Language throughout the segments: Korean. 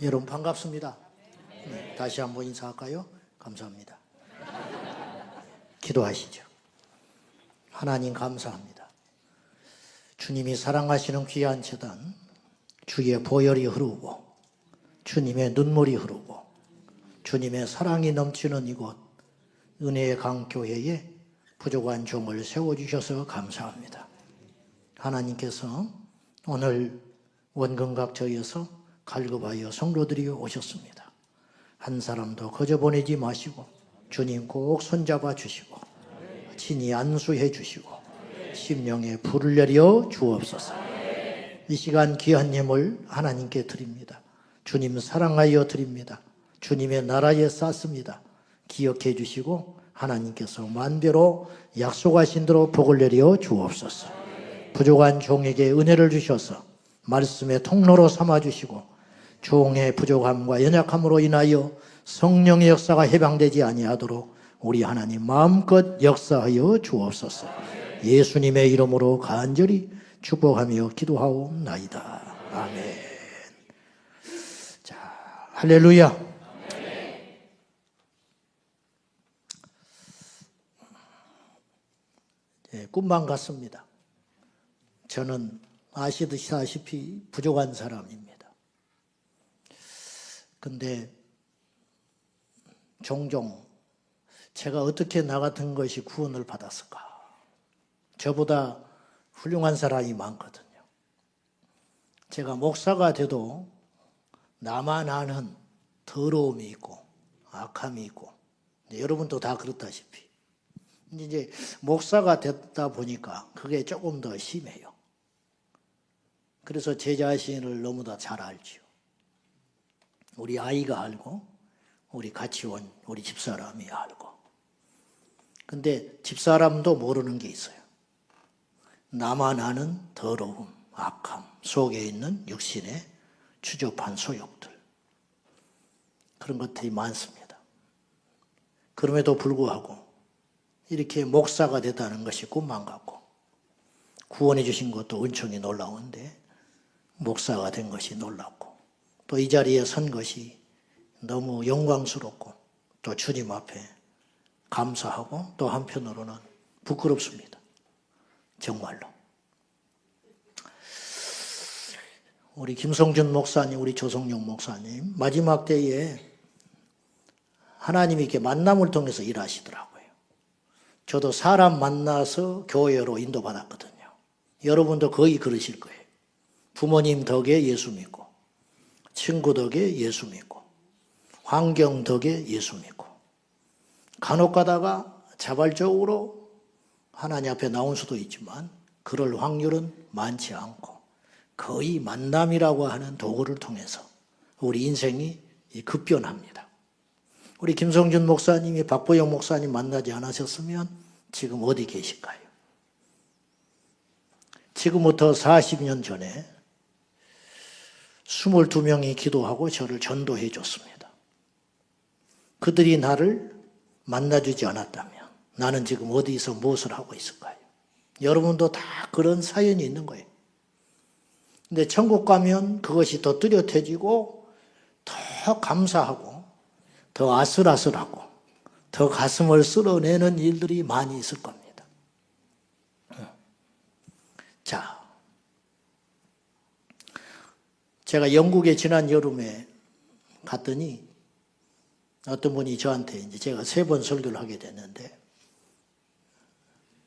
여러분 반갑습니다. 다시 한번 인사할까요? 감사합니다. 기도하시죠. 하나님 감사합니다. 주님이 사랑하시는 귀한 제단, 주의 보혈이 흐르고 주님의 눈물이 흐르고 주님의 사랑이 넘치는 이곳 은혜의 강교회에 부족한 종을 세워주셔서 감사합니다. 하나님께서 오늘 원근각처에서 갈급하여 성도들이 오셨습니다. 한 사람도 거저 보내지 마시고 주님 꼭 손잡아 주시고 친히 안수해 주시고 심령에 불을 내려 주옵소서. 이 시간 귀한 예물 하나님께 드립니다. 주님 사랑하여 드립니다. 주님의 나라에 쌌습니다. 기억해 주시고 하나님께서 만배로 약속하신 대로 복을 내려 주옵소서. 부족한 종에게 은혜를 주셔서 말씀의 통로로 삼아주시고 종의 부족함과 연약함으로 인하여 성령의 역사가 해방되지 아니하도록 우리 하나님 마음껏 역사하여 주옵소서. 예수님의 이름으로 간절히 축복하며 기도하옵나이다. 아멘. 자, 할렐루야. 꿈만 같습니다. 저는 아시다시피 부족한 사람입니다. 근데 종종 제가 어떻게 나 같은 것이 구원을 받았을까? 저보다 훌륭한 사람이 많거든요. 제가 목사가 돼도 나만 아는 더러움이 있고 악함이 있고 여러분도 다 그렇다시피 이제 목사가 됐다 보니까 그게 조금 더 심해요. 그래서 제 자신을 너무나 잘 알지요. 우리 아이가 알고 우리 같이 온 우리 집사람이 알고. 근데 집사람도 모르는 게 있어요. 나만 아는 더러움, 악함 속에 있는 육신의 추접한 소욕들. 그런 것들이 많습니다. 그럼에도 불구하고 이렇게 목사가 됐다는 것이 꿈만 같고 구원해 주신 것도 은총이 놀라운데 목사가 된 것이 놀랍고 또 이 자리에 선 것이 너무 영광스럽고 또 주님 앞에 감사하고 또 한편으로는 부끄럽습니다. 정말로. 우리 김성준 목사님, 우리 조성용 목사님 마지막 때에 하나님이 이렇게 만남을 통해서 일하시더라고요. 저도 사람 만나서 교회로 인도받았거든요. 여러분도 거의 그러실 거예요. 부모님 덕에 예수 믿고 친구 덕에 예수 믿고 환경 덕에 예수 믿고 간혹 가다가 자발적으로 하나님 앞에 나온 수도 있지만 그럴 확률은 많지 않고 거의 만남이라고 하는 도구를 통해서 우리 인생이 급변합니다. 우리 김성준 목사님이 박보영 목사님 만나지 않으셨으면 지금 어디 계실까요? 지금부터 40년 전에 22명이 기도하고 저를 전도해 줬습니다. 그들이 나를 만나주지 않았다면 나는 지금 어디서 무엇을 하고 있을까요? 여러분도 다 그런 사연이 있는 거예요. 근데 천국 가면 그것이 더 뚜렷해지고 더 감사하고 더 아슬아슬하고 더 가슴을 쓸어내는 일들이 많이 있을 겁니다. 자, 제가 영국에 지난 여름에 갔더니 어떤 분이 저한테 이제 제가 3번 설교를 하게 됐는데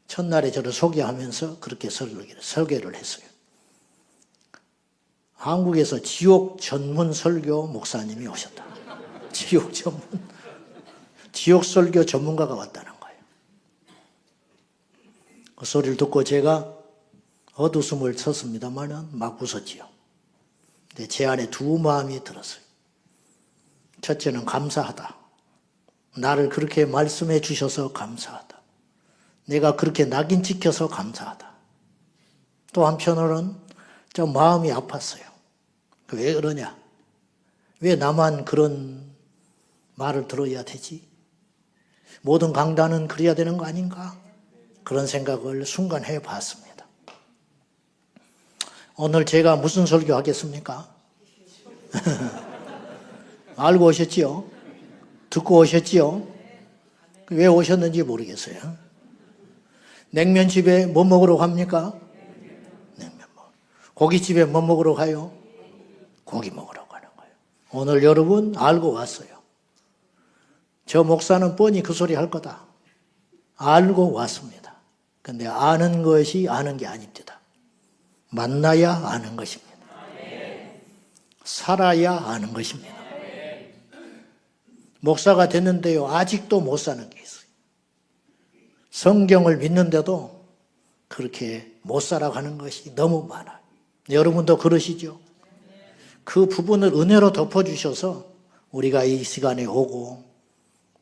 첫날에 저를 소개하면서 그렇게 설교를 했어요. 한국에서 지옥 전문 설교 목사님이 오셨다. 지옥 설교 전문가가 왔다는 거예요. 그 소리를 듣고 제가 헛웃음을 쳤습니다만 막 웃었지요. 근데 제 안에 두 마음이 들었어요. 첫째는 감사하다. 나를 그렇게 말씀해 주셔서 감사하다. 내가 그렇게 낙인 찍혀서 감사하다. 또 한편으로는 좀 마음이 아팠어요. 왜 그러냐? 왜 나만 그런 말을 들어야 되지? 모든 강단은 그래야 되는 거 아닌가? 그런 생각을 순간 해봤습니다. 오늘 제가 무슨 설교 하겠습니까? 알고 오셨지요? 듣고 오셨지요? 왜 오셨는지 모르겠어요. 냉면집에 뭐 먹으러 갑니까? 냉면 먹. 고깃집에 뭐 먹으러 가요? 고기 먹으러 가는 거예요. 오늘 여러분 알고 왔어요. 저 목사는 뻔히 그 소리 할 거다. 알고 왔습니다. 근데 아는 것이 아는 게 아닙니다. 만나야 아는 것입니다. 살아야 아는 것입니다. 목사가 됐는데요, 아직도 못 사는 게 있어요. 성경을 믿는데도 그렇게 못 살아가는 것이 너무 많아요. 여러분도 그러시죠? 그 부분을 은혜로 덮어주셔서 우리가 이 시간에 오고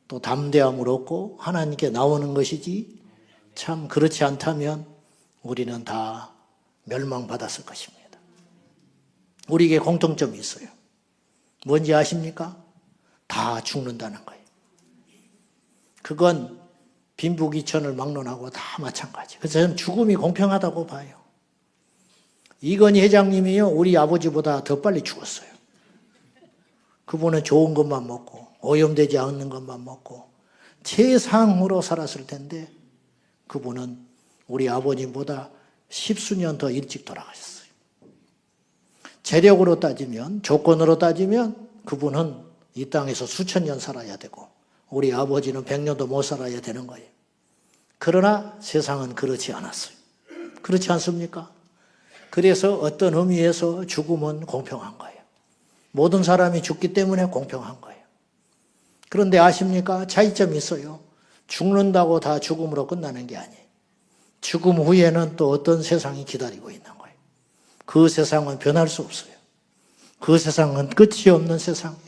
또 담대함을 얻고 하나님께 나오는 것이지, 참 그렇지 않다면 우리는 다 멸망받았을 것입니다. 우리에게 공통점이 있어요. 뭔지 아십니까? 다 죽는다는 거예요. 그건 빈부귀천을 막론하고 다 마찬가지예요. 그래서 저는 죽음이 공평하다고 봐요. 이건희 회장님이요, 우리 아버지보다 더 빨리 죽었어요. 그분은 좋은 것만 먹고 오염되지 않는 것만 먹고 최상으로 살았을 텐데 그분은 우리 아버님보다 10수년 더 일찍 돌아가셨어요. 재력으로 따지면, 조건으로 따지면 그분은 이 땅에서 수천 년 살아야 되고 우리 아버지는 100년도 못 살아야 되는 거예요. 그러나 세상은 그렇지 않았어요. 그렇지 않습니까? 그래서 어떤 의미에서 죽음은 공평한 거예요. 모든 사람이 죽기 때문에 공평한 거예요. 그런데 아십니까? 차이점이 있어요. 죽는다고 다 죽음으로 끝나는 게 아니에요. 죽음 후에는 또 어떤 세상이 기다리고 있는 거예요. 그 세상은 변할 수 없어요. 그 세상은 끝이 없는 세상이에요.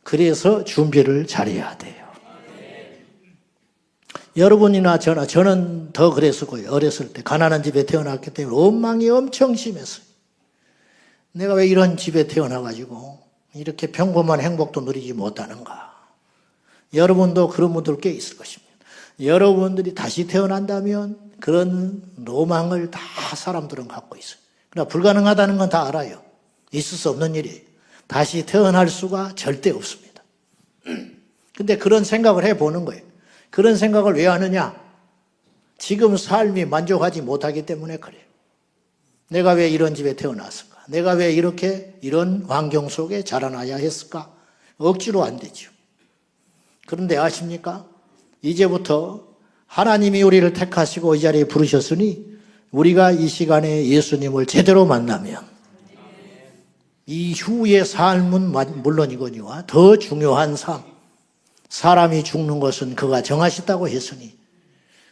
그래서 준비를 잘해야 돼요. 여러분이나 저는 더 그랬었고요. 어렸을 때 가난한 집에 태어났기 때문에 원망이 엄청 심했어요. 내가 왜 이런 집에 태어나가지고 이렇게 평범한 행복도 누리지 못하는가. 여러분도 그런 분들 꽤 있을 것입니다. 여러분들이 다시 태어난다면 그런 로망을 다 사람들은 갖고 있어요. 그러나 불가능하다는 건 다 알아요. 있을 수 없는 일이에요. 다시 태어날 수가 절대 없습니다. 근데 그런 생각을 해보는 거예요. 그런 생각을 왜 하느냐? 지금 삶이 만족하지 못하기 때문에 그래요. 내가 왜 이런 집에 태어났을까? 내가 왜 이런 환경 속에 자라나야 했을까? 억지로 안 되죠. 그런데 아십니까? 이제부터 하나님이 우리를 택하시고 이 자리에 부르셨으니 우리가 이 시간에 예수님을 제대로 만나면 이 후의 삶은 물론이거니와 더 중요한 삶, 사람이 죽는 것은 그가 정하셨다고 했으니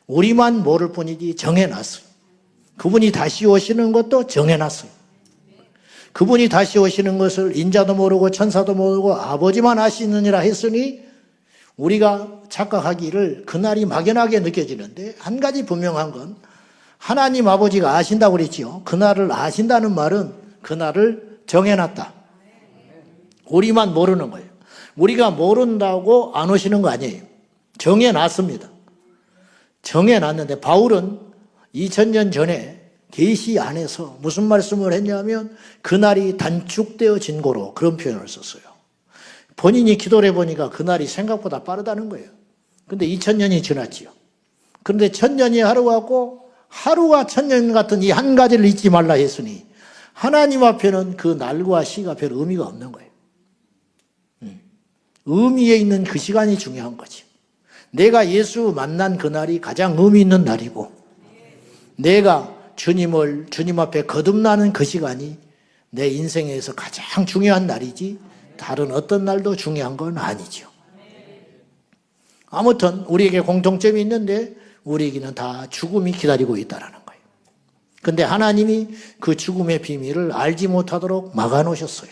우리만 모를 뿐이지 정해놨어요. 그분이 다시 오시는 것도 정해놨어요. 그분이 다시 오시는 것을 인자도 모르고 천사도 모르고 아버지만 아시느니라 했으니 우리가 착각하기를 그날이 막연하게 느껴지는데 한 가지 분명한 건 하나님 아버지가 아신다고 그랬지요. 그날을 아신다는 말은 그날을 정해놨다. 우리만 모르는 거예요. 우리가 모른다고 안 오시는 거 아니에요. 정해놨습니다. 정해놨는데 바울은 2000년 전에 계시 안에서 무슨 말씀을 했냐면 그날이 단축되어진 거로 그런 표현을 썼어요. 본인이 기도를 해보니까 그날이 생각보다 빠르다는 거예요. 근데 2000년이 지났지요. 그런데 1000년이 하루 같고 하루가 1000년 같은 이 한 가지를 잊지 말라 했으니 하나님 앞에는 그 날과 시가 별 의미가 없는 거예요. 의미에 있는 그 시간이 중요한 거지. 내가 예수 만난 그날이 가장 의미 있는 날이고 내가 주님 앞에 거듭나는 그 시간이 내 인생에서 가장 중요한 날이지 다른 어떤 날도 중요한 건 아니죠. 아무튼 우리에게 공통점이 있는데 우리에게는 다 죽음이 기다리고 있다는 거예요. 근데 하나님이 그 죽음의 비밀을 알지 못하도록 막아놓으셨어요.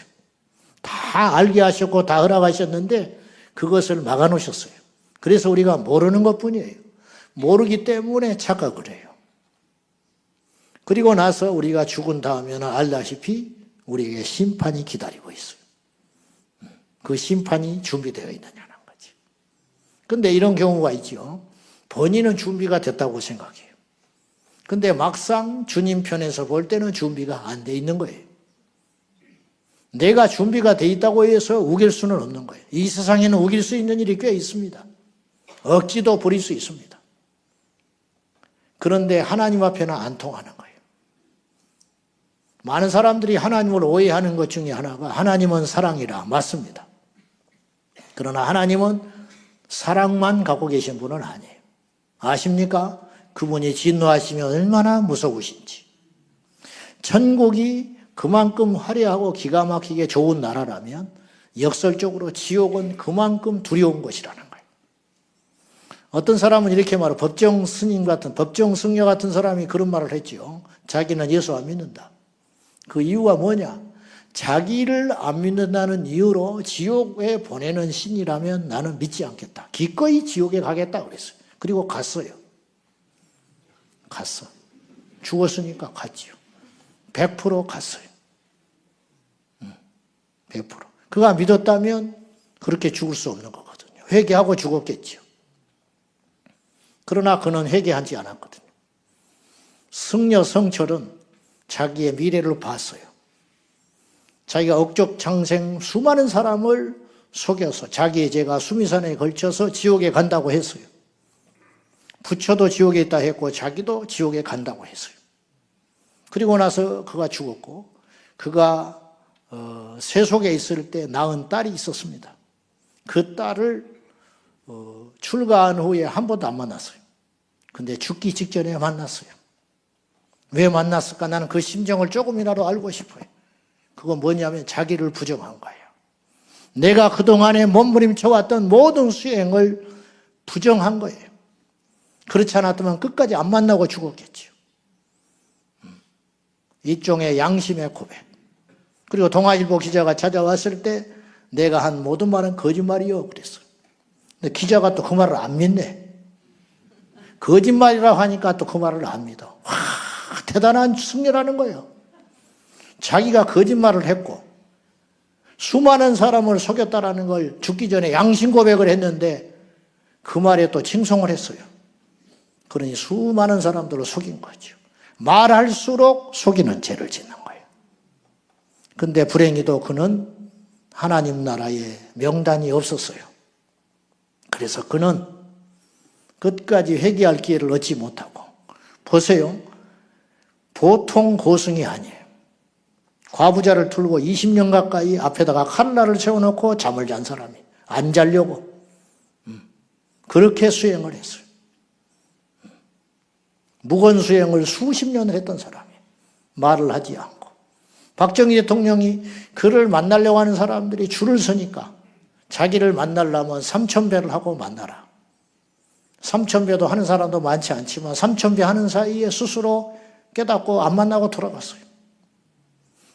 다 알게 하셨고 다 허락하셨는데 그것을 막아놓으셨어요. 그래서 우리가 모르는 것뿐이에요. 모르기 때문에 착각을 해요. 그리고 나서 우리가 죽은 다음에는 알다시피 우리에게 심판이 기다리고 있어요. 그 심판이 준비되어 있느냐는 거지. 근데 이런 경우가 있죠. 본인은 준비가 됐다고 생각해요. 근데 막상 주님 편에서 볼 때는 준비가 안 돼 있는 거예요. 내가 준비가 돼 있다고 해서 우길 수는 없는 거예요. 이 세상에는 우길 수 있는 일이 꽤 있습니다. 억지도 부릴 수 있습니다. 그런데 하나님 앞에는 안 통하는 거예요. 많은 사람들이 하나님을 오해하는 것 중에 하나가 하나님은 사랑이라 맞습니다. 그러나 하나님은 사랑만 갖고 계신 분은 아니에요. 아십니까? 그분이 진노하시면 얼마나 무서우신지. 천국이 그만큼 화려하고 기가 막히게 좋은 나라라면 역설적으로 지옥은 그만큼 두려운 것이라는 거예요. 어떤 사람은 이렇게 말해요. 법정 스님 같은, 법정 승려 같은 사람이 그런 말을 했죠. 자기는 예수 안 믿는다. 그 이유가 뭐냐? 자기를 안 믿는다는 이유로 지옥에 보내는 신이라면 나는 믿지 않겠다. 기꺼이 지옥에 가겠다 그랬어요. 그리고 갔어요. 갔어. 죽었으니까 갔지요. 100% 갔어요. 100%. 그가 믿었다면 그렇게 죽을 수 없는 거거든요. 회개하고 죽었겠지요. 그러나 그는 회개하지 않았거든요. 승려 성철은 자기의 미래를 봤어요. 자기가 억족창생 수많은 사람을 속여서 자기의 죄가 수미산에 걸쳐서 지옥에 간다고 했어요. 부처도 지옥에 있다 했고 자기도 지옥에 간다고 했어요. 그리고 나서 그가 죽었고 그가 세속에 있을 때 낳은 딸이 있었습니다. 그 딸을 출가한 후에 한 번도 안 만났어요. 근데 죽기 직전에 만났어요. 왜 만났을까? 나는 그 심정을 조금이라도 알고 싶어요. 그건 뭐냐면 자기를 부정한 거예요. 내가 그동안에 몸부림쳐왔던 모든 수행을 부정한 거예요. 그렇지 않았다면 끝까지 안 만나고 죽었겠죠. 일종의 양심의 고백. 그리고 동아일보 기자가 찾아왔을 때 내가 한 모든 말은 거짓말이요 그랬어요. 근데 기자가 또 그 말을 안 믿네. 거짓말이라고 하니까 또 그 말을 안 믿어. 와, 대단한 승리라는 거예요. 자기가 거짓말을 했고 수많은 사람을 속였다라는 걸 죽기 전에 양심 고백을 했는데 그 말에 또 칭송을 했어요. 그러니 수많은 사람들을 속인 거죠. 말할수록 속이는 죄를 짓는 거예요. 근데 불행히도 그는 하나님 나라에 명단이 없었어요. 그래서 그는 끝까지 회개할 기회를 얻지 못하고 보세요. 보통 고승이 아니에요. 과부자를 틀고 20년 가까이 앞에다가 칼날을 세워놓고 잠을 잔 사람이 안 자려고 그렇게 수행을 했어요. 무건수행을 수십 년을 했던 사람이 말을 하지 않고 박정희 대통령이 그를 만나려고 하는 사람들이 줄을 서니까 자기를 만나려면 3,000배를 하고 만나라. 3,000배도 하는 사람도 많지 않지만 3,000배 하는 사이에 스스로 깨닫고 안 만나고 돌아갔어요.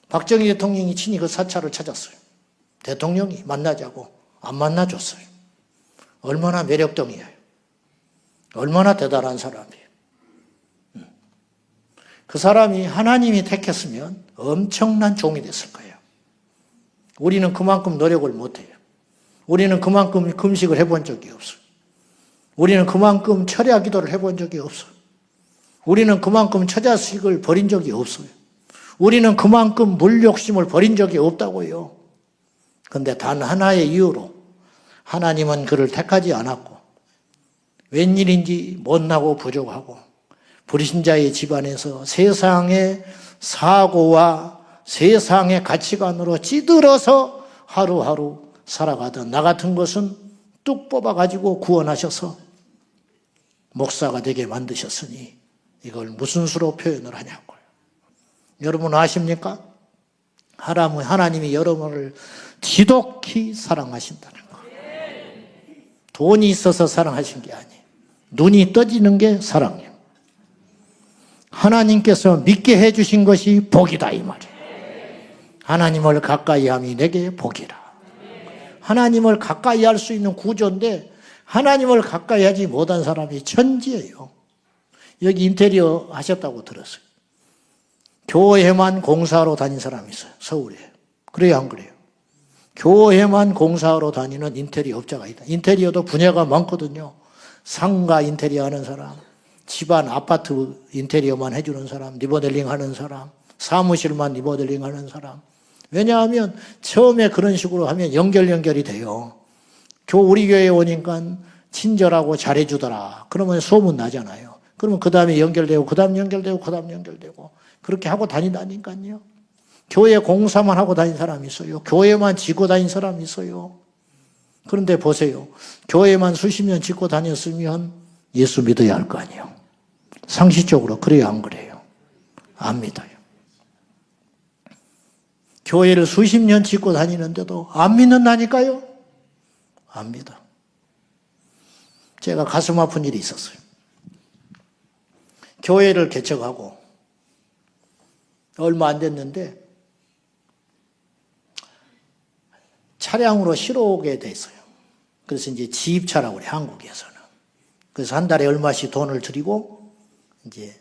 박정희 대통령이 친히 그 사찰을 찾았어요. 대통령이 만나자고 안 만나줬어요. 얼마나 매력덩이에요. 얼마나 대단한 사람이에요. 그 사람이 하나님이 택했으면 엄청난 종이 됐을 거예요. 우리는 그만큼 노력을 못해요. 우리는 그만큼 금식을 해본 적이 없어요. 우리는 그만큼 철야 기도를 해본 적이 없어요. 우리는 그만큼 처자식을 버린 적이 없어요. 우리는 그만큼 물욕심을 버린 적이 없다고요. 그런데 단 하나의 이유로 하나님은 그를 택하지 않았고 웬일인지 못나고 부족하고 불신자의 집안에서 세상의 사고와 세상의 가치관으로 찌들어서 하루하루 살아가던 나 같은 것은 뚝 뽑아가지고 구원하셔서 목사가 되게 만드셨으니 이걸 무슨 수로 표현을 하냐고요. 여러분 아십니까? 하나님이 여러분을 지독히 사랑하신다는 거. 돈이 있어서 사랑하신 게 아니에요. 눈이 떠지는 게 사랑이에요. 하나님께서 믿게 해주신 것이 복이다 이 말이에요. 하나님을 가까이 함이 내게 복이라. 하나님을 가까이 할 수 있는 구조인데 하나님을 가까이 하지 못한 사람이 천지예요. 여기 인테리어 하셨다고 들었어요. 교회만 공사하러 다닌 사람이 있어요. 서울에. 그래요 안 그래요? 교회만 공사하러 다니는 인테리어 업자가 있다. 인테리어도 분야가 많거든요. 상가 인테리어 하는 사람, 집안 아파트 인테리어만 해주는 사람, 리모델링 하는 사람, 사무실만 리모델링 하는 사람, 왜냐하면 처음에 그런 식으로 하면 연결이 돼요. 우리 교회에 오니까 친절하고 잘해주더라. 그러면 소문 나잖아요. 그러면 그 다음에 연결되고, 그 다음 연결되고, 그 다음 연결되고. 그렇게 하고 다닌다니까요. 교회 공사만 하고 다닌 사람이 있어요. 교회만 지고 다닌 사람이 있어요. 그런데 보세요. 교회만 수십 년 짓고 다녔으면 예수 믿어야 할 거 아니에요. 상식적으로 그래요, 안 그래요? 안 믿어요. 교회를 수십 년 짓고 다니는데도 안 믿는다니까요? 안 믿어. 제가 가슴 아픈 일이 있었어요. 교회를 개척하고 얼마 안 됐는데 차량으로 실어 오게 됐어요. 그래서 이제 지입차라고 그래, 한국에서는. 그래서 한 달에 얼마씩 돈을 들이고 이제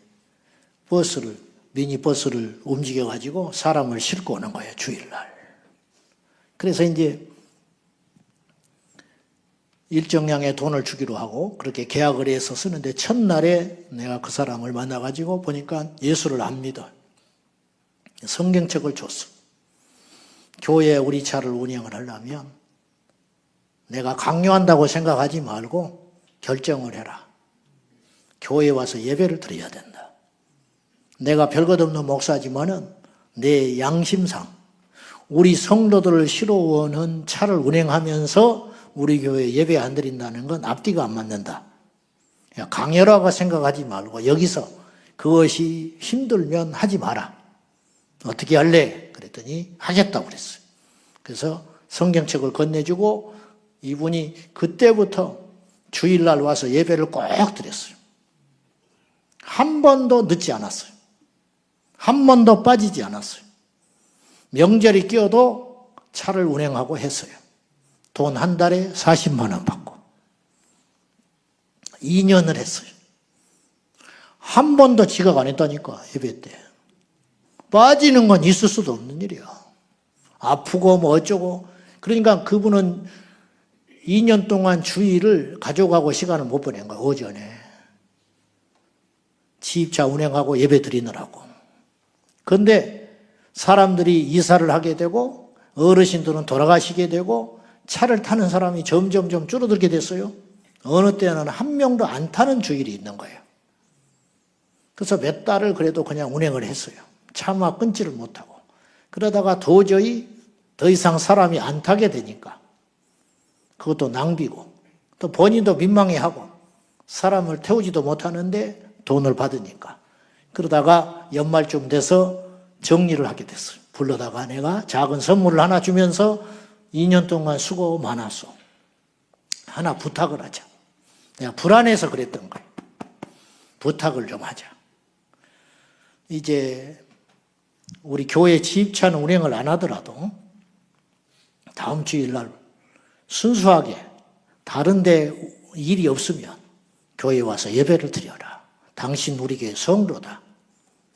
미니버스를 움직여가지고 사람을 싣고 오는 거예요, 주일날. 그래서 이제 일정량의 돈을 주기로 하고 그렇게 계약을 해서 쓰는데 첫날에 내가 그 사람을 만나가지고 보니까 예수를 안 믿어. 성경책을 줬어. 교회에 우리 차를 운영을 하려면 내가 강요한다고 생각하지 말고 결정을 해라. 교회에 와서 예배를 드려야 된다. 내가 별것 없는 목사지만은 내 양심상 우리 성도들을 실어오는 차를 운행하면서 우리 교회에 예배 안 드린다는 건 앞뒤가 안 맞는다. 강요라고 생각하지 말고 여기서 그것이 힘들면 하지 마라. 어떻게 할래? 그랬더니 하겠다고 그랬어요. 그래서 성경책을 건네주고 이분이 그때부터 주일날 와서 예배를 꼭 드렸어요. 한 번도 늦지 않았어요. 한 번도 빠지지 않았어요. 명절이 끼어도 차를 운행하고 했어요. 돈 한 달에 40만 원 받고 2년을 했어요. 한 번도 지각 안 했다니까, 예배 때. 빠지는 건 있을 수도 없는 일이야. 아프고 뭐 어쩌고. 그러니까 그분은 2년 동안 주일을 가져가고 시간을 못 보낸 거야, 오전에. 지입차 운행하고 예배 드리느라고. 그런데 사람들이 이사를 하게 되고 어르신들은 돌아가시게 되고 차를 타는 사람이 점점 줄어들게 됐어요. 어느 때는 한 명도 안 타는 주일이 있는 거예요. 그래서 몇 달을 그래도 그냥 운행을 했어요. 차마 끊지를 못하고. 그러다가 도저히 더 이상 사람이 안 타게 되니까 그것도 낭비고 또 본인도 민망해하고 사람을 태우지도 못하는데 돈을 받으니까. 그러다가 연말쯤 돼서 정리를 하게 됐어요. 불러다가 내가 작은 선물을 하나 주면서 2년 동안 수고 많았어. 하나 부탁을 하자. 내가 불안해서 그랬던 거예요. 부탁을 좀 하자. 이제 우리 교회 지입차는 운행을 안 하더라도 다음 주일날 순수하게 다른 데 일이 없으면 교회에 와서 예배를 드려라. 당신 우리 교회 성도다.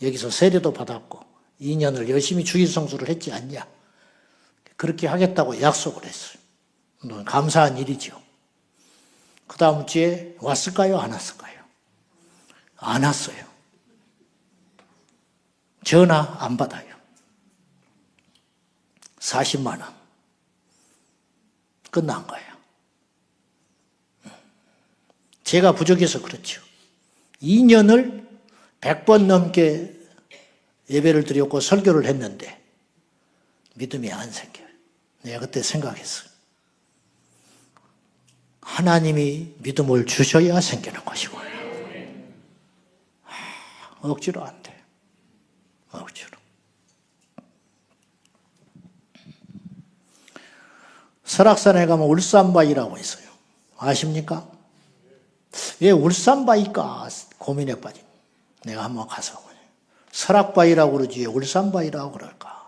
여기서 세례도 받았고 2년을 열심히 주일 성수를 했지 않냐. 그렇게 하겠다고 약속을 했어요. 감사한 일이죠. 그 다음 주에 왔을까요? 안 왔을까요? 안 왔어요. 전화 안 받아요. 40만 원. 끝난 거예요. 제가 부족해서 그렇죠. 2년을 100번 넘게 예배를 드렸고 설교를 했는데 믿음이 안 생겨요. 내가 그때 생각했어요. 하나님이 믿음을 주셔야 생기는 것이고요. 억지로 안 돼. 억지로. 설악산에 가면 울산바위라고 있어요. 아십니까? 왜 울산바위일까 고민에 빠진. 내가 한번 가서 설악바위라고 그러지 왜 울산바위라고 그럴까.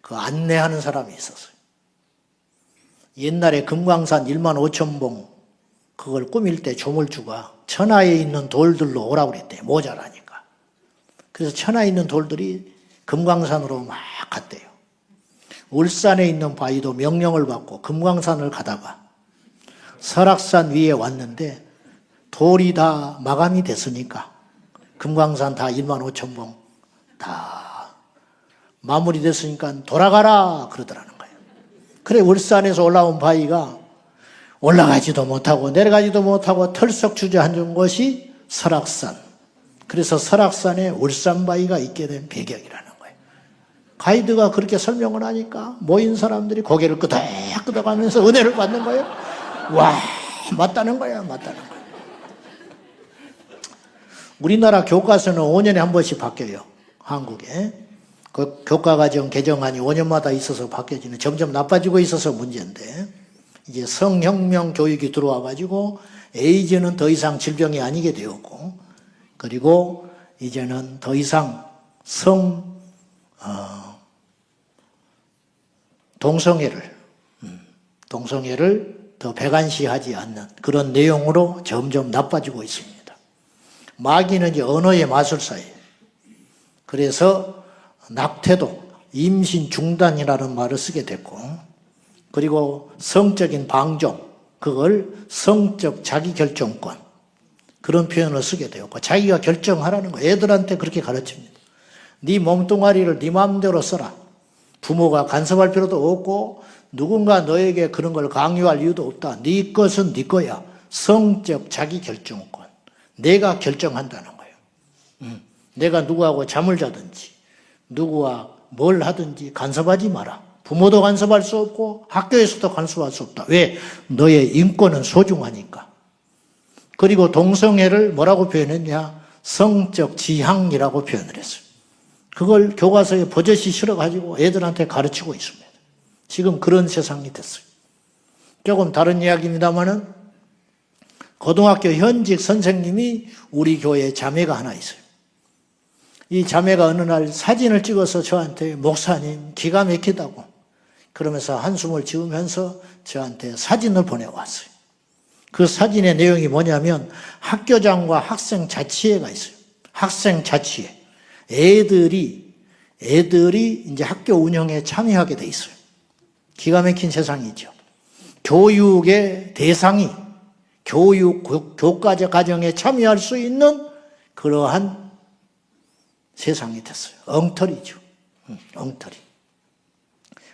그 안내하는 사람이 있었어요. 옛날에 금강산 1만 5천 봉 그걸 꾸밀 때 조물주가 천하에 있는 돌들로 오라고 그랬대요. 모자라니까. 그래서 천하에 있는 돌들이 금강산으로 막 갔대요. 울산에 있는 바위도 명령을 받고 금강산을 가다가 설악산 위에 왔는데 돌이 다 마감이 됐으니까 금강산 다 1만 5천 봉 다 마무리됐으니까 돌아가라 그러더라는 거예요. 그래 울산에서 올라온 바위가 올라가지도 못하고 내려가지도 못하고 털썩 주저앉은 곳이 설악산. 그래서 설악산에 울산바위가 있게 된 배경이라는 거예요. 가이드가 그렇게 설명을 하니까 모인 사람들이 고개를 끄덕끄덕하면서 은혜를 받는 거예요. 와, 맞다는 거야, 맞다는 거야. 우리나라 교과서는 5년에 한 번씩 바뀌어요. 한국에. 그 교과과정 개정안이 5년마다 있어서 바뀌어지는, 점점 나빠지고 있어서 문제인데, 이제 성혁명 교육이 들어와 가지고 에이즈는 더 이상 질병이 아니게 되었고, 그리고 이제는 더 이상 동성애를 더 배관시하지 않는 그런 내용으로 점점 나빠지고 있습니다. 마귀는 이제 언어의 마술사예요. 그래서 낙태도 임신 중단이라는 말을 쓰게 됐고, 그리고 성적인 방종, 그걸 성적 자기결정권, 그런 표현을 쓰게 되었고, 자기가 결정하라는 거예요. 애들한테 그렇게 가르칩니다. 네 몸뚱아리를 네 마음대로 써라. 부모가 간섭할 필요도 없고 누군가 너에게 그런 걸 강요할 이유도 없다. 네 것은 네 거야. 성적 자기결정권. 내가 결정한다는 거예요. 내가 누구하고 잠을 자든지 누구와 뭘 하든지 간섭하지 마라. 부모도 간섭할 수 없고 학교에서도 간섭할 수 없다. 왜? 너의 인권은 소중하니까. 그리고 동성애를 뭐라고 표현했냐? 성적 지향이라고 표현을 했어요. 그걸 교과서에 버젓이 실어가지고 애들한테 가르치고 있습니다. 지금 그런 세상이 됐어요. 조금 다른 이야기입니다만은 고등학교 현직 선생님이 우리 교회에 자매가 하나 있어요. 이 자매가 어느 날 사진을 찍어서 저한테 목사님 기가 막히다고 그러면서 한숨을 지으면서 저한테 사진을 보내왔어요. 그 사진의 내용이 뭐냐면 학교장과 학생 자치회가 있어요. 학생 자치회. 애들이 이제 학교 운영에 참여하게 돼 있어요. 기가 막힌 세상이죠. 교육의 대상이 교과 과정에 참여할 수 있는 그러한 세상이 됐어요. 엉터리죠. 엉터리.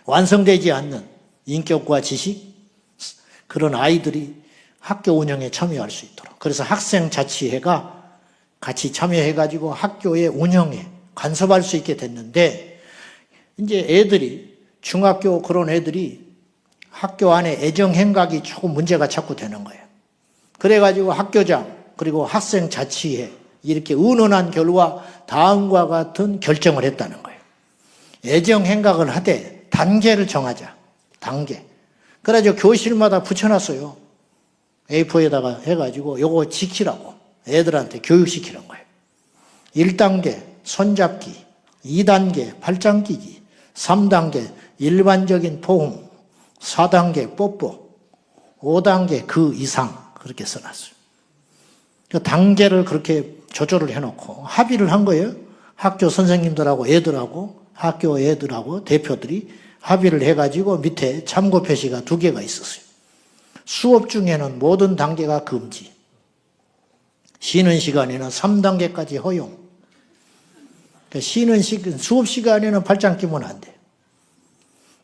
완성되지 않는 인격과 지식, 그런 아이들이 학교 운영에 참여할 수 있도록. 그래서 학생자치회가 같이 참여해가지고 학교의 운영에 간섭할 수 있게 됐는데, 이제 애들이, 중학교 그런 애들이 학교 안에 애정행각이 조금 문제가 자꾸 되는 거예요. 그래가지고 학교장, 그리고 학생자치회, 이렇게 의논한 결과 다음과 같은 결정을 했다는 거예요. 애정행각을 하되 단계를 정하자. 단계. 그래가지고 교실마다 붙여놨어요. A4에다가 해가지고 요거 지키라고 애들한테 교육시키는 거예요. 1단계 손잡기, 2단계 팔짱 끼기, 3단계 일반적인 포옹, 4단계 뽀뽀, 5단계 그 이상, 그렇게 써놨어요. 그 단계를 그렇게 조절을 해놓고 합의를 한 거예요. 학교 선생님들하고 애들하고 학교 애들하고 대표들이 합의를 해가지고 밑에 참고 표시가 2개가 있었어요. 수업 중에는 모든 단계가 금지, 쉬는 시간에는 3단계까지 허용. 수업 시간에는 팔짱 끼면 안 돼요.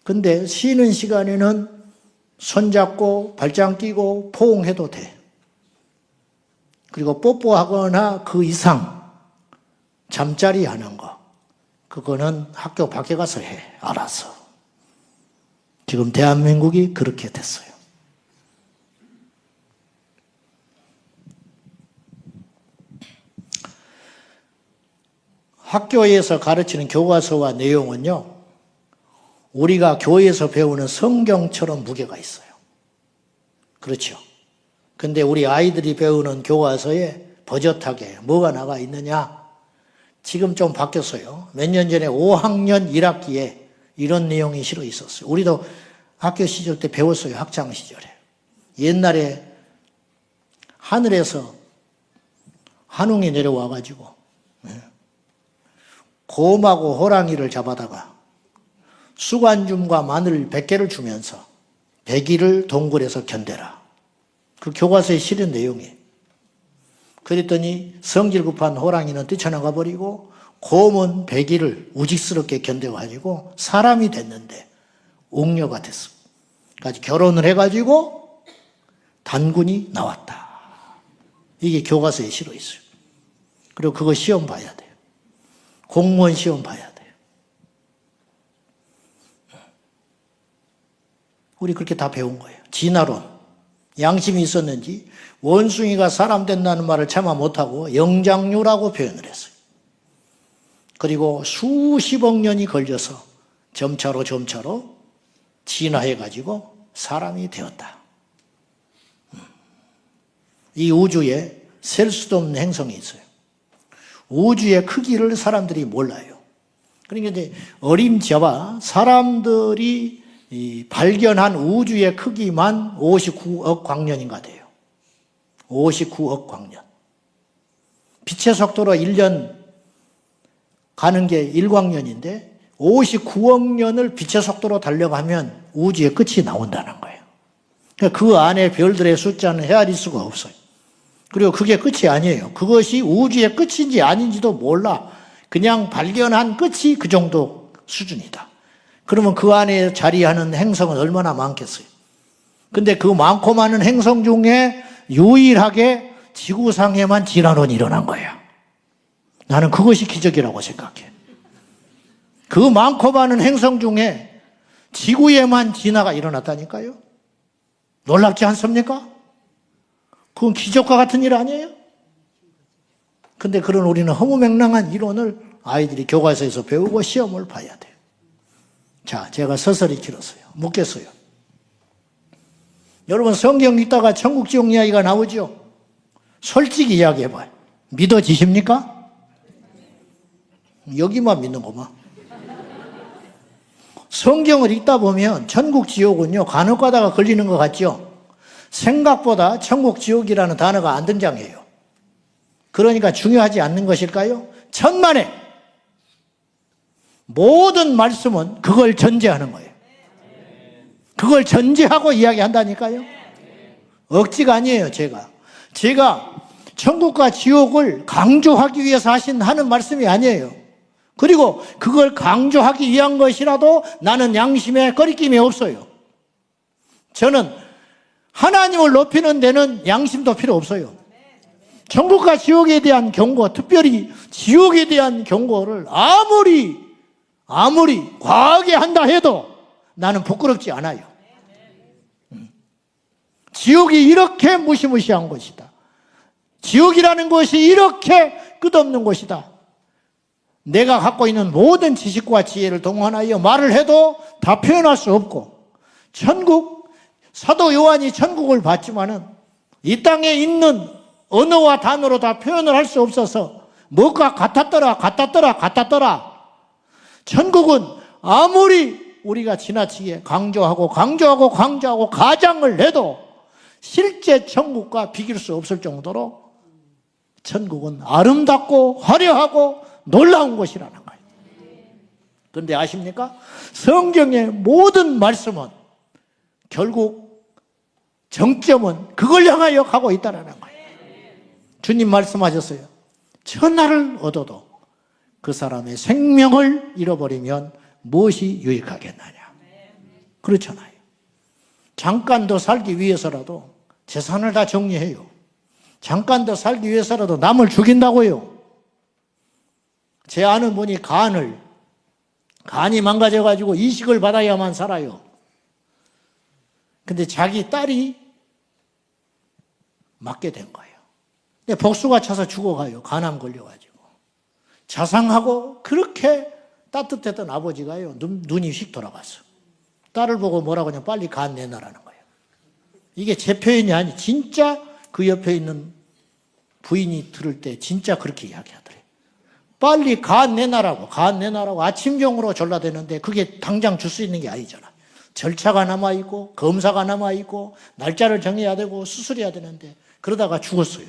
근데 쉬는 시간에는 손잡고 발장 끼고 포옹해도 돼. 그리고 뽀뽀하거나 그 이상 잠자리 하는 거, 그거는 학교 밖에 가서 해, 알아서. 지금 대한민국이 그렇게 됐어요. 학교에서 가르치는 교과서와 내용은요, 우리가 교회에서 배우는 성경처럼 무게가 있어요. 그렇죠. 근데 우리 아이들이 배우는 교과서에 버젓하게 뭐가 나가 있느냐? 지금 좀 바뀌었어요. 몇 년 전에 5학년 1학기에 이런 내용이 실어 있었어요. 우리도 학교 시절 때 배웠어요. 학창 시절에. 옛날에 하늘에서 한웅이 내려와가지고 곰하고 호랑이를 잡아다가 수관줌과 마늘 100개를 주면서 100일을 동굴에서 견뎌라. 그 교과서에 실은 내용이에요. 그랬더니 성질 급한 호랑이는 뛰쳐나가 버리고 곰은 배기를 우직스럽게 견뎌가지고 사람이 됐는데 옥녀가 됐어. 그러니까 결혼을 해가지고 단군이 나왔다. 이게 교과서에 실어 있어요. 그리고 그거 시험 봐야 돼요. 공무원 시험 봐야 돼요. 우리 그렇게 다 배운 거예요. 진화론. 양심이 있었는지 원숭이가 사람 된다는 말을 차마 못하고 영장류라고 표현을 했어요. 그리고 수십억 년이 걸려서 점차로 진화해가지고 사람이 되었다. 이 우주에 셀 수도 없는 행성이 있어요. 우주의 크기를 사람들이 몰라요. 그러니까 이제 어림잡아 사람들이 발견한 우주의 크기만 59억 광년인가 돼요. 59억 광년. 빛의 속도로 1년 가는 게 1광년인데 59억 년을 빛의 속도로 달려가면 우주의 끝이 나온다는 거예요. 그러니까 그 안에 별들의 숫자는 헤아릴 수가 없어요. 그리고 그게 끝이 아니에요. 그것이 우주의 끝인지 아닌지도 몰라. 그냥 발견한 끝이 그 정도 수준이다. 그러면 그 안에 자리하는 행성은 얼마나 많겠어요. 근데 그 많고 많은 행성 중에 유일하게 지구상에만 진화론이 일어난 거예요. 나는 그것이 기적이라고 생각해. 그 많고 많은 행성 중에 지구에만 진화가 일어났다니까요. 놀랍지 않습니까? 그건 기적과 같은 일 아니에요? 근데 그런 우리는 허무맹랑한 이론을 아이들이 교과서에서 배우고 시험을 봐야 돼요. 자, 제가 서서히 길었어요. 묻겠어요. 여러분 성경 읽다가 천국 지옥 이야기가 나오죠? 솔직히 이야기해봐요. 믿어지십니까? 여기만 믿는구만. 성경을 읽다 보면 천국 지옥은요 간혹 가다가 걸리는 것 같죠? 생각보다 천국 지옥이라는 단어가 안 등장해요. 그러니까 중요하지 않는 것일까요? 천만에 모든 말씀은 그걸 전제하는 거예요. 그걸 전제하고 이야기한다니까요. 억지가 아니에요. 제가 천국과 지옥을 강조하기 위해서 하는 말씀이 아니에요. 그리고 그걸 강조하기 위한 것이라도 나는 양심에 거리낌이 없어요. 저는 하나님을 높이는 데는 양심도 필요 없어요. 천국과 지옥에 대한 경고, 특별히 지옥에 대한 경고를 아무리 과하게 한다 해도 나는 부끄럽지 않아요. 지옥이 이렇게 무시무시한 것이다. 지옥이라는 것이 이렇게 끝없는 것이다. 내가 갖고 있는 모든 지식과 지혜를 동원하여 말을 해도 다 표현할 수 없고, 사도 요한이 천국을 봤지만은 이 땅에 있는 언어와 단어로 다 표현을 할 수 없어서 뭐가 같았더라. 천국은 아무리 우리가 지나치게 강조하고 가장을 해도 실제 천국과 비길 수 없을 정도로 천국은 아름답고 화려하고 놀라운 곳이라는 거예요. 그런데 아십니까? 성경의 모든 말씀은 결국 정점은 그걸 향하여 가고 있다는 거예요. 주님 말씀하셨어요. 천하를 얻어도 그 사람의 생명을 잃어버리면 무엇이 유익하겠느냐. 그렇잖아요. 잠깐 더 살기 위해서라도 재산을 다 정리해요. 잠깐 더 살기 위해서라도 남을 죽인다고요. 제 아는 분이 간이 망가져가지고 이식을 받아야만 살아요. 근데 자기 딸이 맞게 된 거예요. 근데 복수가 차서 죽어가요. 간암 걸려가지고. 자상하고 그렇게 따뜻했던 아버지가요. 눈이 휙 돌아갔어. 딸을 보고 뭐라고 하냐면 빨리 간 내놔라는 거예요. 이게 제 표현이 아니 진짜 그 옆에 있는 부인이 들을 때 진짜 그렇게 이야기하더래요. 빨리 간 내놔라고 아침경으로 졸라대는데 그게 당장 줄 수 있는 게 아니잖아. 절차가 남아있고 검사가 남아있고 날짜를 정해야 되고 수술해야 되는데 그러다가 죽었어요.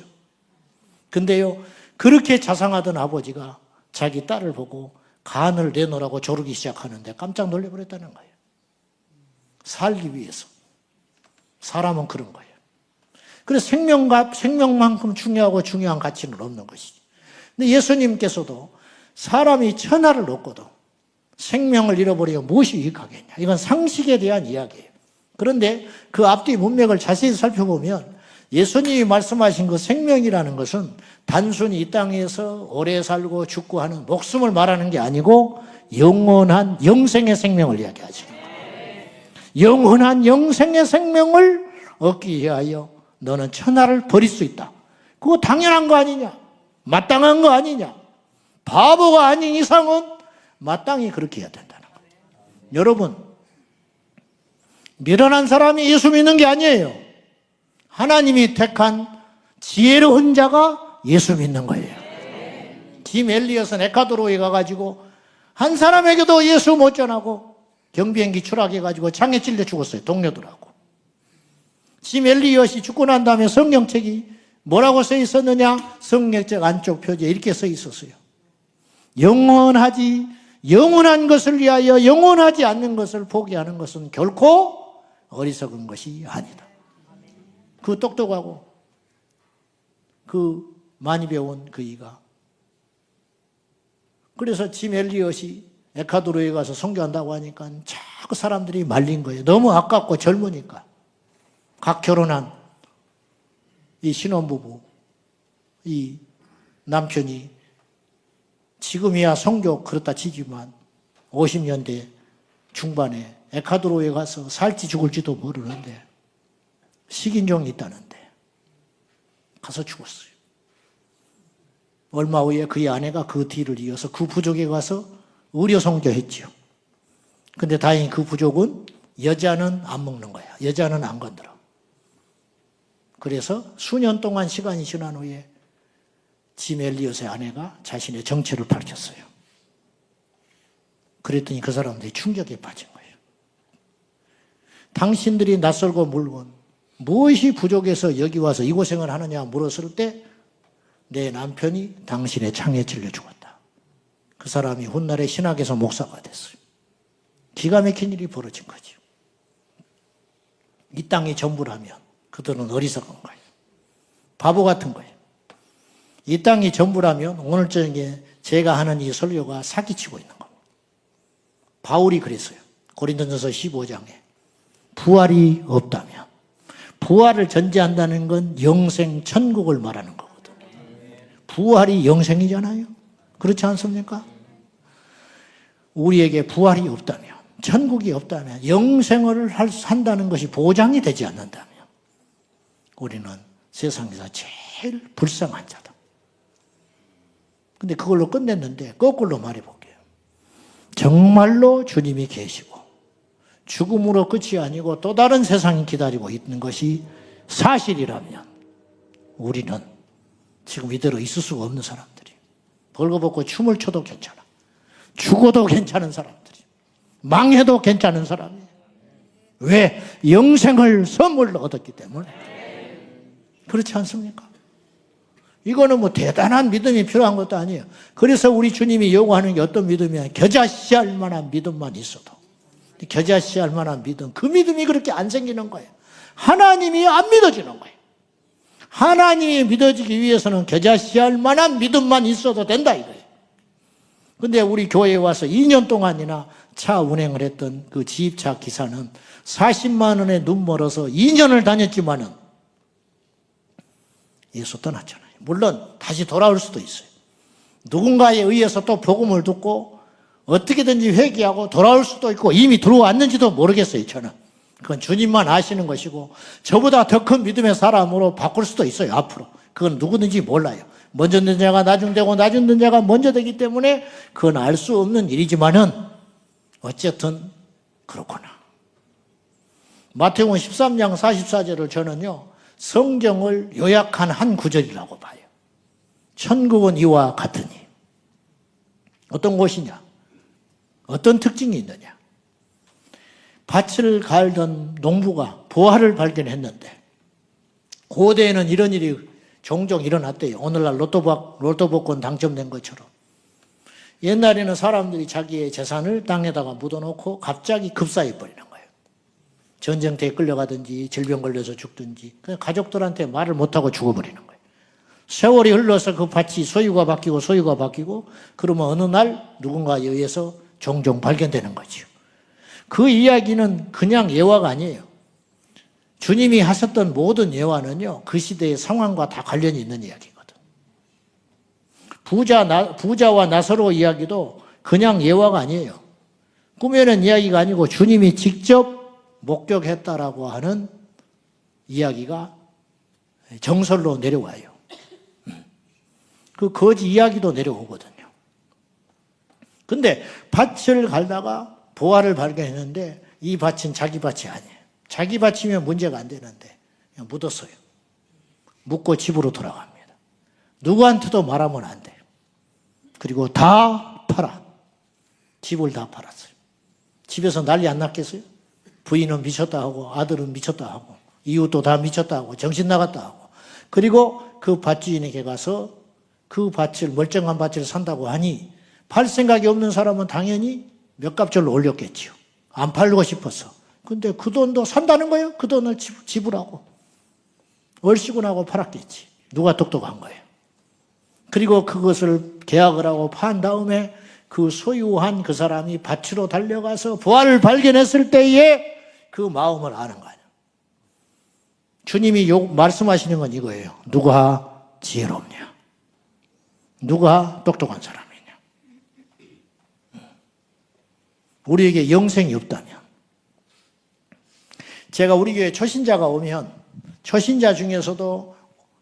근데요 그렇게 자상하던 아버지가 자기 딸을 보고 간을 내놓으라고 조르기 시작하는데 깜짝 놀래버렸다는 거예요. 살기 위해서. 사람은 그런 거예요. 그래서 생명만큼 중요한 가치는 없는 것이지. 근데 예수님께서도 사람이 천하를 얻고도 생명을 잃어버리면 무엇이 유익하겠냐. 이건 상식에 대한 이야기예요. 그런데 그 앞뒤 문맥을 자세히 살펴보면 예수님이 말씀하신 그 생명이라는 것은 단순히 이 땅에서 오래 살고 죽고 하는 목숨을 말하는 게 아니고 영원한 영생의 생명을 이야기하죠. 영원한 영생의 생명을 얻기 위하여 너는 천하를 버릴 수 있다. 그거 당연한 거 아니냐? 마땅한 거 아니냐? 바보가 아닌 이상은 마땅히 그렇게 해야 된다는 거예요. 여러분, 미련한 사람이 예수 믿는 게 아니에요. 하나님이 택한 지혜로운 자가 예수 믿는 거예요. 짐 엘리엇은 에콰도르에 가가지고 한 사람에게도 예수 못 전하고 경비행기 추락해가지고 창에 찔려 죽었어요. 동료들하고. 짐 엘리엇이 죽고 난 다음에 성경책이 뭐라고 써 있었느냐? 성경책 안쪽 표지에 이렇게 써 있었어요. 영원한 것을 위하여 영원하지 않는 것을 포기하는 것은 결코 어리석은 것이 아니다. 그 똑똑하고 그 많이 배운 그이가. 그래서 짐 엘리엇이 에콰도르에 가서 선교한다고 하니까 자꾸 사람들이 말린 거예요. 너무 아깝고 젊으니까. 각 결혼한 이 신혼부부, 이 남편이 지금이야 선교 그렇다 치지만 50년대 중반에 에콰도르에 가서 살지 죽을지도 모르는데 식인종이 있다는데 가서 죽었어요. 얼마 후에 그의 아내가 그 뒤를 이어서 그 부족에 가서 의료 선교했지요. 근데 다행히 그 부족은 여자는 안 먹는 거야. 여자는 안 건드려. 그래서 수년 동안 시간이 지난 후에 짐 엘리엇의 아내가 자신의 정체를 밝혔어요. 그랬더니 그 사람들이 충격에 빠진 거예요. 당신들이 낯설고 물건 무엇이 부족해서 여기 와서 이 고생을 하느냐 물었을 때 내 남편이 당신의 창에 찔려 죽었다. 그 사람이 훗날에 신학에서 목사가 됐어요. 기가 막힌 일이 벌어진 거죠. 이 땅이 전부라면 그들은 어리석은 거예요. 바보 같은 거예요. 이 땅이 전부라면 오늘 저녁에 제가 하는 이 설교가 사기치고 있는 겁니다. 바울이 그랬어요. 고린도전서 15장에 부활이 없다면, 부활을 전제한다는 건 영생 천국을 말하는 거거든요. 부활이 영생이잖아요. 그렇지 않습니까? 우리에게 부활이 없다면, 천국이 없다면, 영생을 한다는 것이 보장이 되지 않는다면 우리는 세상에서 제일 불쌍한 자다. 근데 그걸로 끝냈는데 거꾸로 말해볼게요. 정말로 주님이 계시고 죽음으로 끝이 아니고 또 다른 세상이 기다리고 있는 것이 사실이라면 우리는 지금 이대로 있을 수가 없는 사람들이, 벌거벗고 춤을 춰도 괜찮아, 죽어도 괜찮은 사람들이, 망해도 괜찮은 사람이에요. 왜? 영생을 선물로 얻었기 때문에. 그렇지 않습니까? 이거는 뭐 대단한 믿음이 필요한 것도 아니에요. 그래서 우리 주님이 요구하는 게 어떤 믿음이야? 겨자씨할 만한 믿음만 있어도. 겨자씨할 만한 믿음, 그 믿음이 그렇게 안 생기는 거예요. 하나님이 안 믿어지는 거예요. 하나님이 믿어지기 위해서는 겨자씨할 만한 믿음만 있어도 된다 이거예요. 근데 우리 교회에 와서 2년 동안이나 차 운행을 했던 그 지입차 기사는 40만 원에 눈 멀어서 2년을 다녔지만은 예수 떠났잖아요. 물론 다시 돌아올 수도 있어요. 누군가에 의해서 또 복음을 듣고 어떻게든지 회개하고 돌아올 수도 있고 이미 들어왔는지도 모르겠어요. 저는 그건 주님만 아시는 것이고 저보다 더 큰 믿음의 사람으로 바꿀 수도 있어요. 앞으로 그건 누구든지 몰라요. 먼저 된 자가 나중되고 나중 된 자가 먼저 되기 때문에 그건 알 수 없는 일이지만은 어쨌든 그렇구나. 마태복음 13장 44절을 저는요 성경을 요약한 한 구절이라고 봐요. 천국은 이와 같으니. 어떤 곳이냐? 어떤 특징이 있느냐? 밭을 갈던 농부가 보화를 발견했는데 고대에는 이런 일이 종종 일어났대요. 오늘날 로또 복권 당첨된 것처럼. 옛날에는 사람들이 자기의 재산을 땅에다가 묻어놓고 갑자기 급사해 버리는 거예요. 전쟁터에 끌려가든지 질병 걸려서 죽든지 그냥 가족들한테 말을 못하고 죽어버리는 거예요. 세월이 흘러서 그 밭이 소유가 바뀌고 그러면 어느 날 누군가에 의해서 종종 발견되는 거죠. 그 이야기는 그냥 예화가 아니에요. 주님이 하셨던 모든 예화는요, 그 시대의 상황과 다 관련이 있는 이야기거든. 부자와 나사로 이야기도 그냥 예화가 아니에요. 꾸며낸 이야기가 아니고 주님이 직접 목격했다라고 하는 이야기가 정설로 내려와요. 그 거지 이야기도 내려오거든요. 근데 밭을 갈다가 보화를 발견했는데 이 밭은 자기 밭이 아니에요. 자기 밭이면 문제가 안 되는데 그냥 묻었어요. 묻고 집으로 돌아갑니다. 누구한테도 말하면 안 돼요. 그리고 다 팔아. 집을 다 팔았어요. 집에서 난리 안 났겠어요? 부인은 미쳤다 하고 아들은 미쳤다 하고 이웃도 다 미쳤다 하고 정신 나갔다 하고, 그리고 그 밭주인에게 가서 그 밭을, 멀쩡한 밭을 산다고 하니 팔 생각이 없는 사람은 당연히 몇 값절로 올렸겠지요. 안 팔고 싶어서. 근데 그 돈도 산다는 거예요. 그 돈을 지불하고 월시군하고 팔았겠지. 누가 똑똑한 거예요. 그리고 그것을 계약을 하고 판 다음에 그 소유한 그 사람이 밭으로 달려가서 부활을 발견했을 때에 그 마음을 아는 거예요. 주님이 말씀하시는 건 이거예요. 누가 지혜롭냐? 누가 똑똑한 사람이냐? 우리에게 영생이 없다면. 제가 우리 교회 초신자가 오면 초신자 중에서도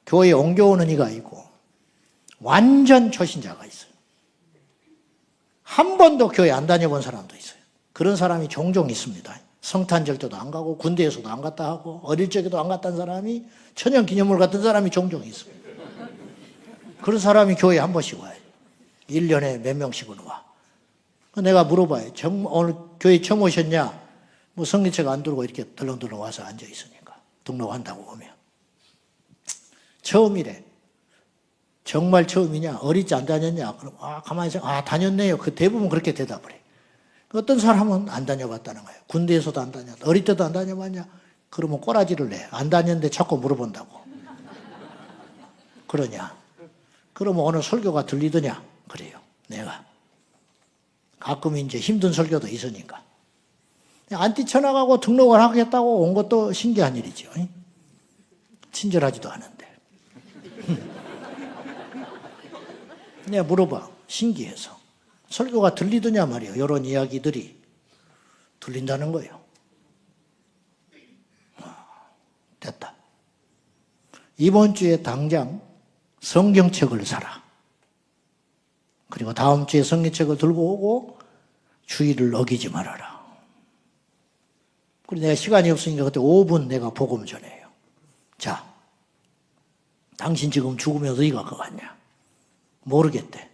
교회에 옮겨오는 이가 있고 완전 초신자가 있어요. 한 번도 교회 안 다녀본 사람도 있어요. 그런 사람이 종종 있습니다. 성탄절때도 안 가고 군대에서도 안 갔다 하고 어릴 적에도 안 갔다는 사람이, 천연기념물 같은 사람이 종종 있어요. 그런 사람이 교회에 한 번씩 와요. 1년에 몇 명씩은 와. 내가 물어봐요. 오늘 교회 처음 오셨냐? 뭐 성리책 안 들고 이렇게 덜렁덜렁 와서 앉아 있으니까 등록한다고 오면. 처음이래. 정말 처음이냐? 어리지 안 다녔냐? 그럼 가만히 생각, 다녔네요. 그 대부분 그렇게 대답을 해. 어떤 사람은 안 다녀봤다는 거예요. 군대에서도 안 다녔다. 어릴 때도 안 다녀봤냐? 그러면 꼬라지를 내. 안 다녔는데 자꾸 물어본다고. 그러냐? 그러면 오늘 설교가 들리더냐? 그래요. 내가. 가끔 이제 힘든 설교도 있으니까. 안 뛰쳐나가고 등록을 하겠다고 온 것도 신기한 일이죠. 친절하지도 않은데. 내가 물어봐. 신기해서. 설교가 들리더냐 말이에요. 이런 이야기들이 들린다는 거예요. 됐다. 이번 주에 당장 성경책을 사라. 그리고 다음 주에 성경책을 들고 오고 주의를 어기지 말아라. 그리고 내가 시간이 없으니까 그때 5분 내가 복음 전해요. 자, 당신 지금 죽으면 어디가 것 같냐? 모르겠대.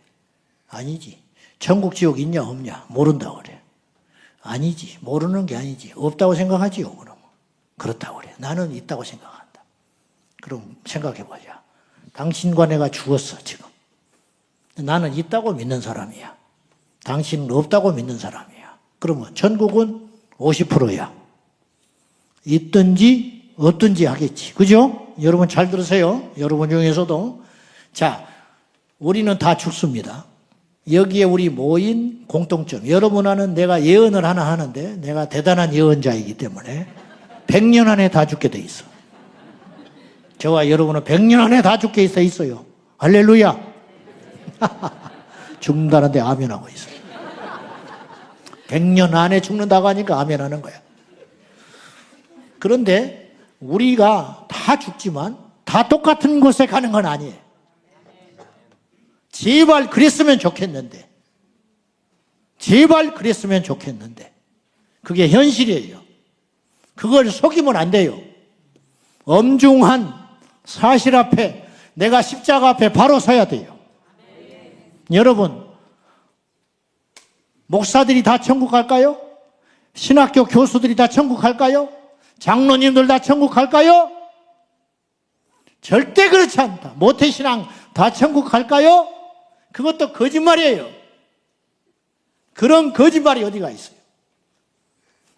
아니지. 천국 지옥 있냐 없냐? 모른다고 그래. 아니지. 모르는 게 아니지. 없다고 생각하지요. 그러면. 그렇다고 그래. 나는 있다고 생각한다. 그럼 생각해보자. 당신과 내가 죽었어 지금. 나는 있다고 믿는 사람이야. 당신은 없다고 믿는 사람이야. 그러면 천국은 50%야. 있든지 없든지 하겠지. 그죠? 여러분 잘 들으세요. 여러분 중에서도. 자, 우리는 다 죽습니다. 여기에 우리 모인 공통점. 여러분하는 내가 예언을 하나 하는데 내가 대단한 예언자이기 때문에 100년 안에 다 죽게 돼 있어. 저와 여러분은 100년 안에 다 죽게 있어요. 할렐루야. 죽는다는데 아멘하고 있어요. 100년 안에 죽는다고 하니까 아멘하는 거야. 그런데 우리가 다 죽지만 다 똑같은 곳에 가는 건 아니에요. 제발 그랬으면 좋겠는데. 제발 그랬으면 좋겠는데. 그게 현실이에요. 그걸 속이면 안 돼요. 엄중한 사실 앞에, 내가 십자가 앞에 바로 서야 돼요. 여러분, 목사들이 다 천국 갈까요? 신학교 교수들이 다 천국 갈까요? 장로님들 다 천국 갈까요? 절대 그렇지 않다. 모태신앙 다 천국 갈까요? 그것도 거짓말이에요. 그런 거짓말이 어디가 있어요?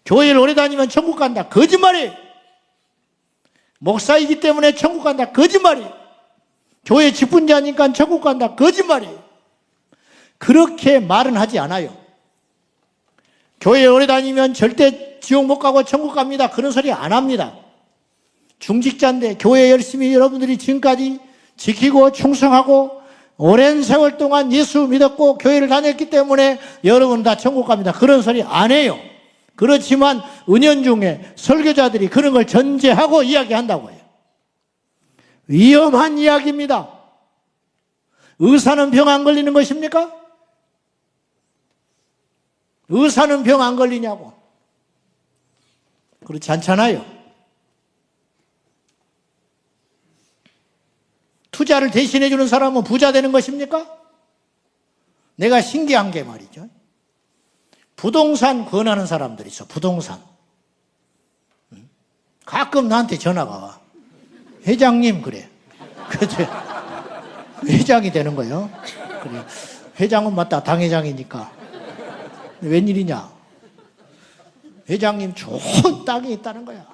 교회를 오래 다니면 천국 간다. 거짓말이에요. 목사이기 때문에 천국 간다. 거짓말이에요. 교회 직분자니까 천국 간다. 거짓말이에요. 그렇게 말은 하지 않아요. 교회 오래 다니면 절대 지옥 못 가고 천국 갑니다. 그런 소리 안 합니다. 중직자인데 교회 열심히 여러분들이 지금까지 지키고 충성하고 오랜 세월 동안 예수 믿었고 교회를 다녔기 때문에 여러분 다 천국 갑니다. 그런 소리 안 해요. 그렇지만 은연중에 설교자들이 그런 걸 전제하고 이야기한다고 해요. 위험한 이야기입니다. 의사는 병 안 걸리는 것입니까? 의사는 병 안 걸리냐고. 그렇지 않잖아요. 투자를 대신해 주는 사람은 부자 되는 것입니까? 내가 신기한 게 말이죠. 부동산 권하는 사람들이 있어. 부동산. 가끔 나한테 전화가 와. 회장님 그래. 그래. 회장이 되는 거예요. 그래. 회장은 맞다. 당회장이니까. 웬일이냐? 회장님 좋은 땅이 있다는 거야.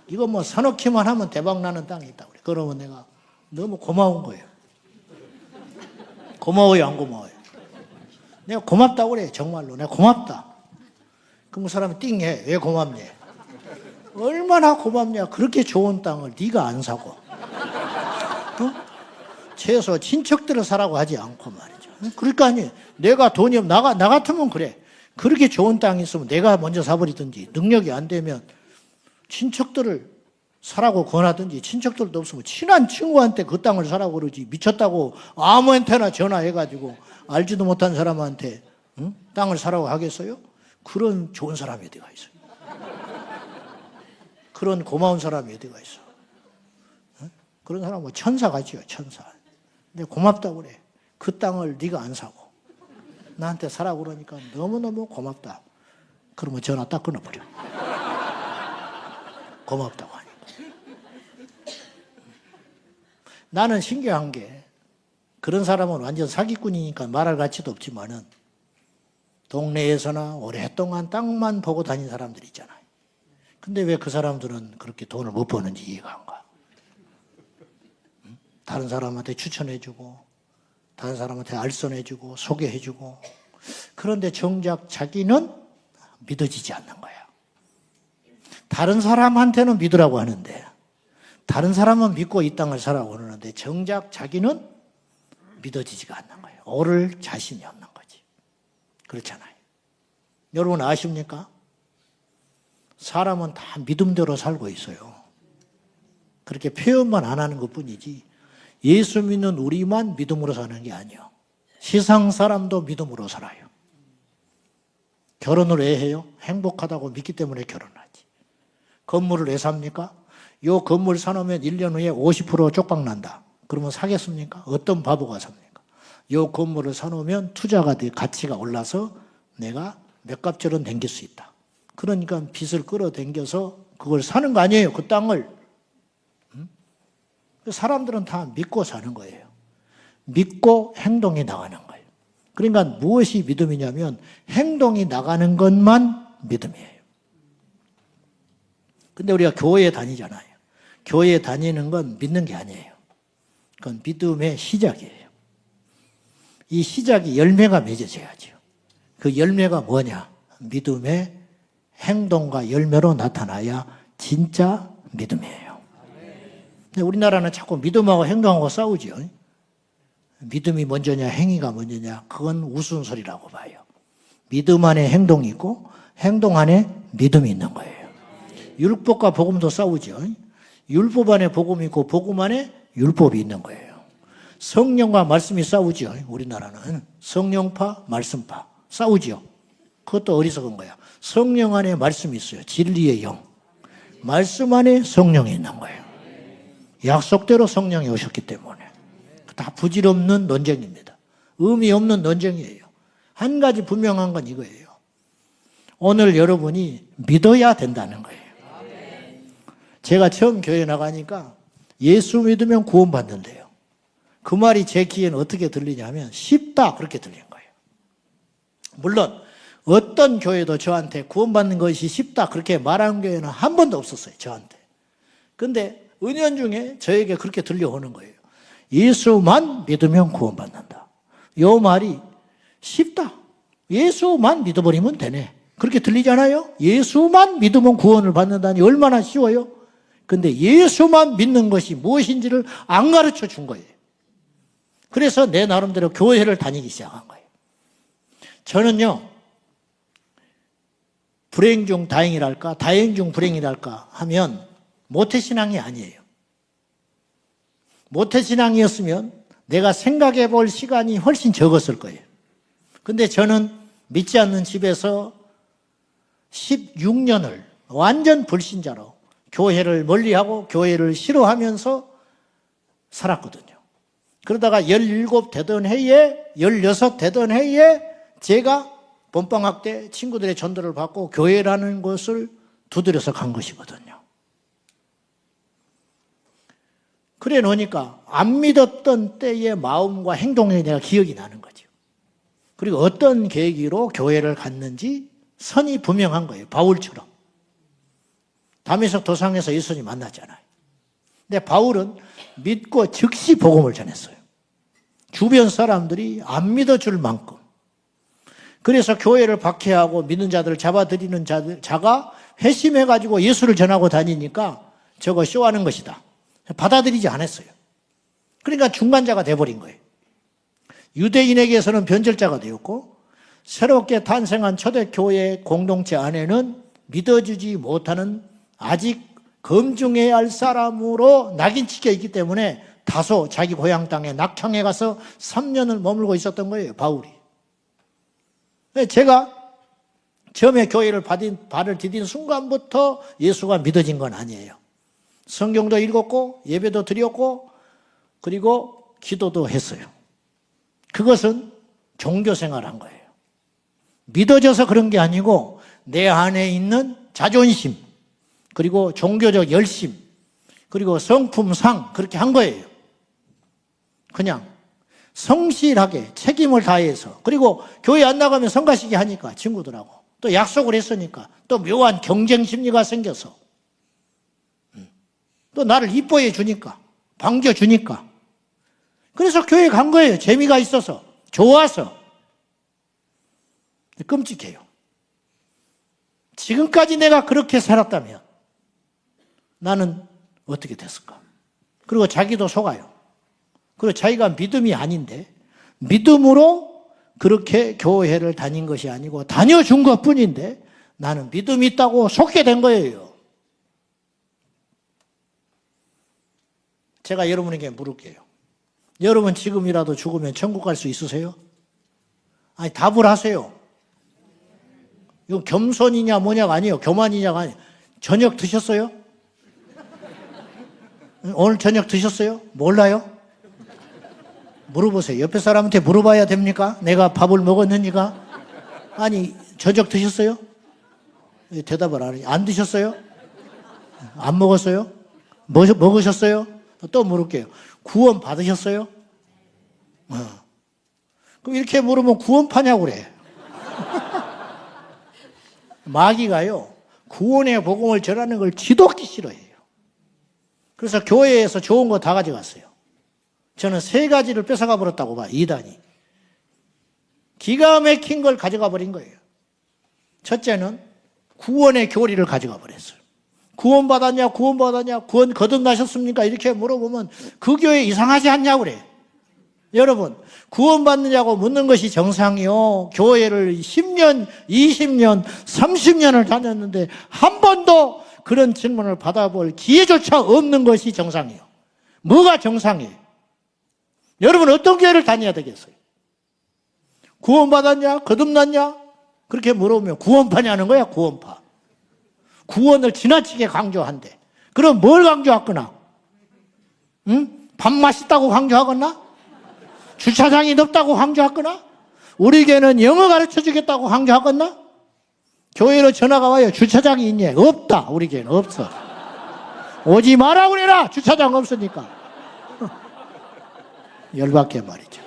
이거 뭐 사놓기만 하면 대박 나는 땅이 있다고 그래. 그러면 내가 너무 고마운 거예요. 고마워요, 안 고마워요? 내가 고맙다고 그래, 정말로. 내가 고맙다. 그럼 그 사람이 띵해. 왜 고맙냐? 얼마나 고맙냐? 그렇게 좋은 땅을 네가 안 사고. 어? 최소 친척들을 사라고 하지 않고 말이죠. 그러니까 아니, 내가 돈이 없, 나 같으면 그래. 그렇게 좋은 땅이 있으면 내가 먼저 사버리든지, 능력이 안 되면 친척들을 사라고 권하든지, 친척들도 없으면 친한 친구한테 그 땅을 사라고 그러지. 미쳤다고 아무한테나 전화해가지고 알지도 못한 사람한테 응? 땅을 사라고 하겠어요? 그런 좋은 사람이 어디가 있어요? 그런 고마운 사람이 어디가 있어? 응? 그런 사람은 뭐 천사가지요, 천사. 근데 고맙다고 그래. 그 땅을 네가 안 사고 나한테 사라고 그러니까 너무너무 고맙다. 그러면 전화 딱 끊어버려. 고맙다고 하니까. 나는 신기한 게 그런 사람은 완전 사기꾼이니까 말할 가치도 없지만은 동네에서나 오랫동안 땅만 보고 다닌 사람들 있잖아요. 근데 왜 그 사람들은 그렇게 돈을 못 버는지 이해가 안 가. 다른 사람한테 추천해주고 다른 사람한테 알선해주고 소개해주고 그런데 정작 자기는 믿어지지 않는 거야. 다른 사람한테는 믿으라고 하는데 다른 사람은 믿고 이 땅을 사라고 그러는데 정작 자기는 믿어지지가 않는 거예요. 오를 자신이 없는 거지. 그렇잖아요. 여러분 아십니까? 사람은 다 믿음대로 살고 있어요. 그렇게 표현만 안 하는 것뿐이지 예수 믿는 우리만 믿음으로 사는 게 아니에요. 세상 사람도 믿음으로 살아요. 결혼을 왜 해요? 행복하다고 믿기 때문에 결혼하지. 건물을 왜 삽니까? 요 건물 사놓으면 1년 후에 50% 쪽박 난다. 그러면 사겠습니까? 어떤 바보가 삽니까? 요 건물을 사놓으면 투자가 돼 가치가 올라서 내가 몇 값절은 댕길 수 있다. 그러니까 빚을 끌어당겨서 그걸 사는 거 아니에요. 그 땅을. 사람들은 다 믿고 사는 거예요. 믿고 행동이 나가는 거예요. 그러니까 무엇이 믿음이냐면 행동이 나가는 것만 믿음이에요. 근데 우리가 교회에 다니잖아요. 교회에 다니는 건 믿는 게 아니에요. 그건 믿음의 시작이에요. 이 시작이 열매가 맺어져야죠. 그 열매가 뭐냐? 믿음의 행동과 열매로 나타나야 진짜 믿음이에요. 근데 우리나라는 자꾸 믿음하고 행동하고 싸우죠. 믿음이 먼저냐 행위가 먼저냐 그건 우스운소리라고 봐요. 믿음 안에 행동이 있고 행동 안에 믿음이 있는 거예요. 율법과 복음도 싸우죠. 율법 안에 복음이 있고 복음 안에 율법이 있는 거예요. 성령과 말씀이 싸우죠. 우리나라는 성령파 말씀파 싸우죠. 그것도 어리석은 거야. 성령 안에 말씀이 있어요. 진리의 영. 말씀 안에 성령이 있는 거예요. 약속대로 성령이 오셨기 때문에 다 부질없는 논쟁입니다. 의미 없는 논쟁이에요. 한 가지 분명한 건 이거예요. 오늘 여러분이 믿어야 된다는 거예요. 제가 처음 교회 나가니까 예수 믿으면 구원받는데요. 그 말이 제 귀에는 어떻게 들리냐면 쉽다 그렇게 들린 거예요. 물론 어떤 교회도 저한테 구원받는 것이 쉽다 그렇게 말하는 교회는 한 번도 없었어요. 저한테. 근데 은연중에 저에게 그렇게 들려오는 거예요. 예수만 믿으면 구원받는다. 요 말이 쉽다. 예수만 믿어버리면 되네. 그렇게 들리잖아요? 예수만 믿으면 구원을 받는다니 얼마나 쉬워요? 근데 예수만 믿는 것이 무엇인지를 안 가르쳐 준 거예요. 그래서 내 나름대로 교회를 다니기 시작한 거예요. 저는요, 불행 중 다행이랄까, 다행 중 불행이랄까 하면 모태신앙이 아니에요. 모태신앙이었으면 내가 생각해 볼 시간이 훨씬 적었을 거예요. 근데 저는 믿지 않는 집에서 16년을 완전 불신자로 교회를 멀리하고 교회를 싫어하면서 살았거든요. 그러다가 17 되던 해에, 16 되던 해에 제가 본방학 때 친구들의 전도를 받고 교회라는 곳을 두드려서 간 것이거든요. 그래 놓으니까 안 믿었던 때의 마음과 행동이 내가 기억이 나는 거죠. 그리고 어떤 계기로 교회를 갔는지 선이 분명한 거예요. 바울처럼. 다메섹 도상에서 예수님 만났잖아요. 근데 바울은 믿고 즉시 복음을 전했어요. 주변 사람들이 안 믿어줄 만큼. 그래서 교회를 박해하고 믿는 자들을 잡아들이는 자가 회심해가지고 예수를 전하고 다니니까 저거 쇼하는 것이다. 받아들이지 않았어요. 그러니까 중간자가 돼버린 거예요. 유대인에게서는 변절자가 되었고 새롭게 탄생한 초대교회 공동체 안에는 믿어주지 못하는 아직 검증해야 할 사람으로 낙인찍혀 있기 때문에 다소 자기 고향 땅에 낙향에 가서 3년을 머물고 있었던 거예요. 바울이. 제가 처음에 교회를 발을 디딘 순간부터 예수가 믿어진 건 아니에요. 성경도 읽었고 예배도 드렸고 그리고 기도도 했어요. 그것은 종교생활한 거예요. 믿어져서 그런 게 아니고 내 안에 있는 자존심 그리고 종교적 열심 그리고 성품상 그렇게 한 거예요. 그냥 성실하게 책임을 다해서 그리고 교회 안 나가면 성가시기 하니까 친구들하고 또 약속을 했으니까 또 묘한 경쟁 심리가 생겨서 또 나를 이뻐해 주니까 반겨주니까 그래서 교회 간 거예요. 재미가 있어서 좋아서. 끔찍해요. 지금까지 내가 그렇게 살았다면 나는 어떻게 됐을까? 그리고 자기도 속아요. 그리고 자기가 믿음이 아닌데 믿음으로 그렇게 교회를 다닌 것이 아니고 다녀준 것뿐인데 나는 믿음이 있다고 속게 된 거예요. 제가 여러분에게 물을게요. 여러분 지금이라도 죽으면 천국 갈 수 있으세요? 아니 답을 하세요. 이거 겸손이냐 뭐냐가 아니에요. 교만이냐가 아니에요. 저녁 드셨어요? 오늘 저녁 드셨어요? 몰라요? 물어보세요. 옆에 사람한테 물어봐야 됩니까? 내가 밥을 먹었느니가? 아니 저녁 드셨어요? 대답을 안 해요. 안 드셨어요? 안 먹었어요? 먹으셨어요? 또 물을게요. 구원 받으셨어요? 그럼 이렇게 물으면 구원파냐고 그래. 마귀가요, 구원의 복음을 전하는 걸 지독히 싫어해요. 그래서 교회에서 좋은 거 다 가져갔어요. 저는 3가지를 뺏어가 버렸다고 봐요, 이단이. 기가 막힌 걸 가져가 버린 거예요. 첫째는 구원의 교리를 가져가 버렸어요. 구원 받았냐, 구원 거듭나셨습니까? 이렇게 물어보면 그 교회 이상하지 않냐고 그래. 여러분, 구원 받느냐고 묻는 것이 정상이요. 교회를 10년, 20년, 30년을 다녔는데 한 번도 그런 질문을 받아볼 기회조차 없는 것이 정상이요. 뭐가 정상이에요? 여러분 어떤 교회를 다녀야 되겠어요? 구원 받았냐, 거듭났냐? 그렇게 물어보면 구원파냐는 거야, 구원파. 구원을 지나치게 강조한대. 그럼 뭘 강조하거나? 응? 밥 맛있다고 강조하거나? 주차장이 넓다고 강조하거나? 우리 교회는 영어 가르쳐 주겠다고 강조하거나? 교회로 전화가 와요. 주차장이 있냐? 없다. 우리 교회는 없어. 오지 마라 그래라. 주차장 없으니까. 열받게 말이죠.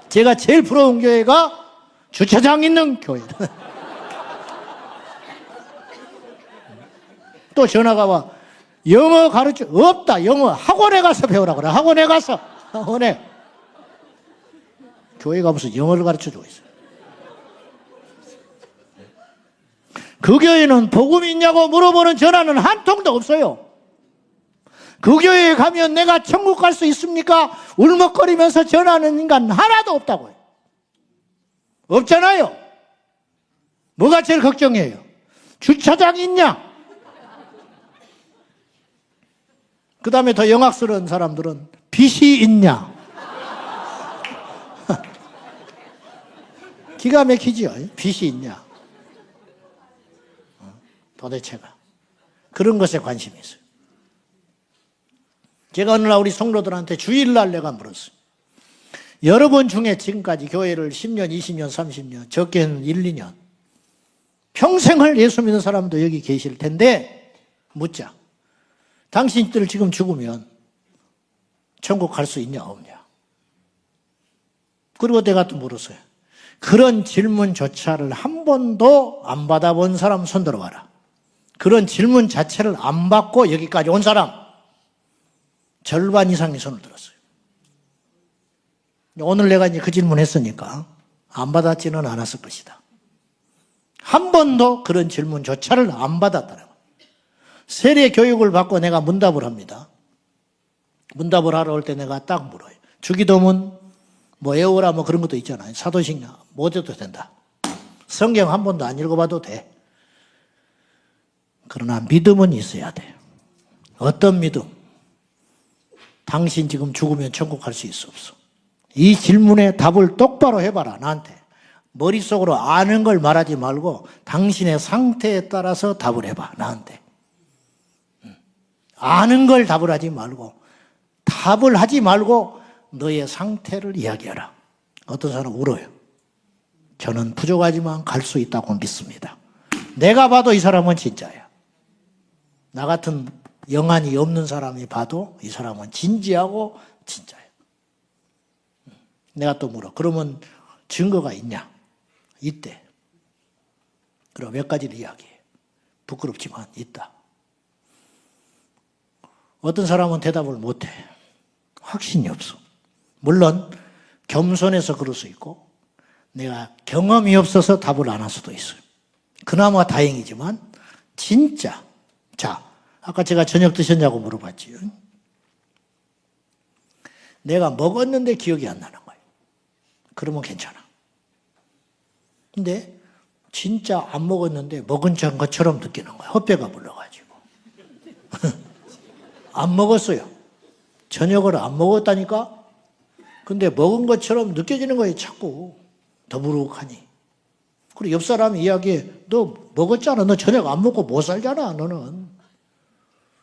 제가 제일 부러운 교회가 주차장 있는 교회다. 또 전화가 와. 영어 가르쳐, 없다. 영어 학원에 가서 배우라 그래. 학원에 가서. 학원에. 교회가 무슨 영어를 가르쳐 주고 있어요. 그 교회는 복음이 있냐고 물어보는 전화는 한 통도 없어요. 그 교회에 가면 내가 천국 갈 수 있습니까? 울먹거리면서 전화하는 인간 하나도 없다고요. 없잖아요. 뭐가 제일 걱정이에요? 주차장이 있냐? 그 다음에 더 영악스러운 사람들은 빚이 있냐? 기가 막히지요. 빚이 있냐? 도대체가. 그런 것에 관심이 있어요. 제가 어느 날 우리 성도들한테 주일날 내가 물었어요. 여러분 중에 지금까지 교회를 10년, 20년, 30년, 적게는 1, 2년 평생을 예수 믿는 사람도 여기 계실 텐데 묻자. 당신들 지금 죽으면 천국 갈 수 있냐 없냐. 그리고 내가 또 물었어요. 그런 질문조차를 한 번도 안 받아본 사람 손 들어봐라. 그런 질문 자체를 안 받고 여기까지 온 사람 절반 이상이 손을 들었어요. 오늘 내가 이제 그 질문 했으니까 안 받았지는 않았을 것이다. 한 번도 그런 질문조차를 안 받았다는 거예요. 세례 교육을 받고 내가 문답을 합니다. 문답을 하러 올 때 내가 딱 물어요. 주기도문, 뭐 애호라 뭐 그런 것도 있잖아요. 사도신경 못 해도 된다. 성경 한 번도 안 읽어봐도 돼. 그러나 믿음은 있어야 돼. 어떤 믿음? 당신 지금 죽으면 천국 갈 수 있어 없어? 이 질문에 답을 똑바로 해봐라. 나한테. 머릿속으로 아는 걸 말하지 말고 당신의 상태에 따라서 답을 해봐. 나한테. 아는 걸 답을 하지 말고 답을 하지 말고 너의 상태를 이야기하라. 어떤 사람은 울어요. 저는 부족하지만 갈 수 있다고 믿습니다. 내가 봐도 이 사람은 진짜야. 나 같은 영안이 없는 사람이 봐도 이 사람은 진지하고 진짜예요. 내가 또 물어. 그러면 증거가 있냐? 있대. 그럼 몇 가지를 이야기해. 부끄럽지만 있다. 어떤 사람은 대답을 못해. 확신이 없어. 물론 겸손해서 그럴 수 있고 내가 경험이 없어서 답을 안 할 수도 있어요. 그나마 다행이지만 진짜. 자, 아까 제가 저녁 드셨냐고 물어봤지요. 내가 먹었는데 기억이 안 나는 거예요. 그러면 괜찮아. 근데 진짜 안 먹었는데 먹은 것처럼 느끼는 거야. 헛배가 불러가지고. 안 먹었어요. 저녁을 안 먹었다니까? 근데 먹은 것처럼 느껴지는 거예요. 자꾸. 더부룩하니. 그리고 옆 사람이 이야기해. 너 먹었잖아. 너 저녁 안 먹고 못 살잖아. 너는.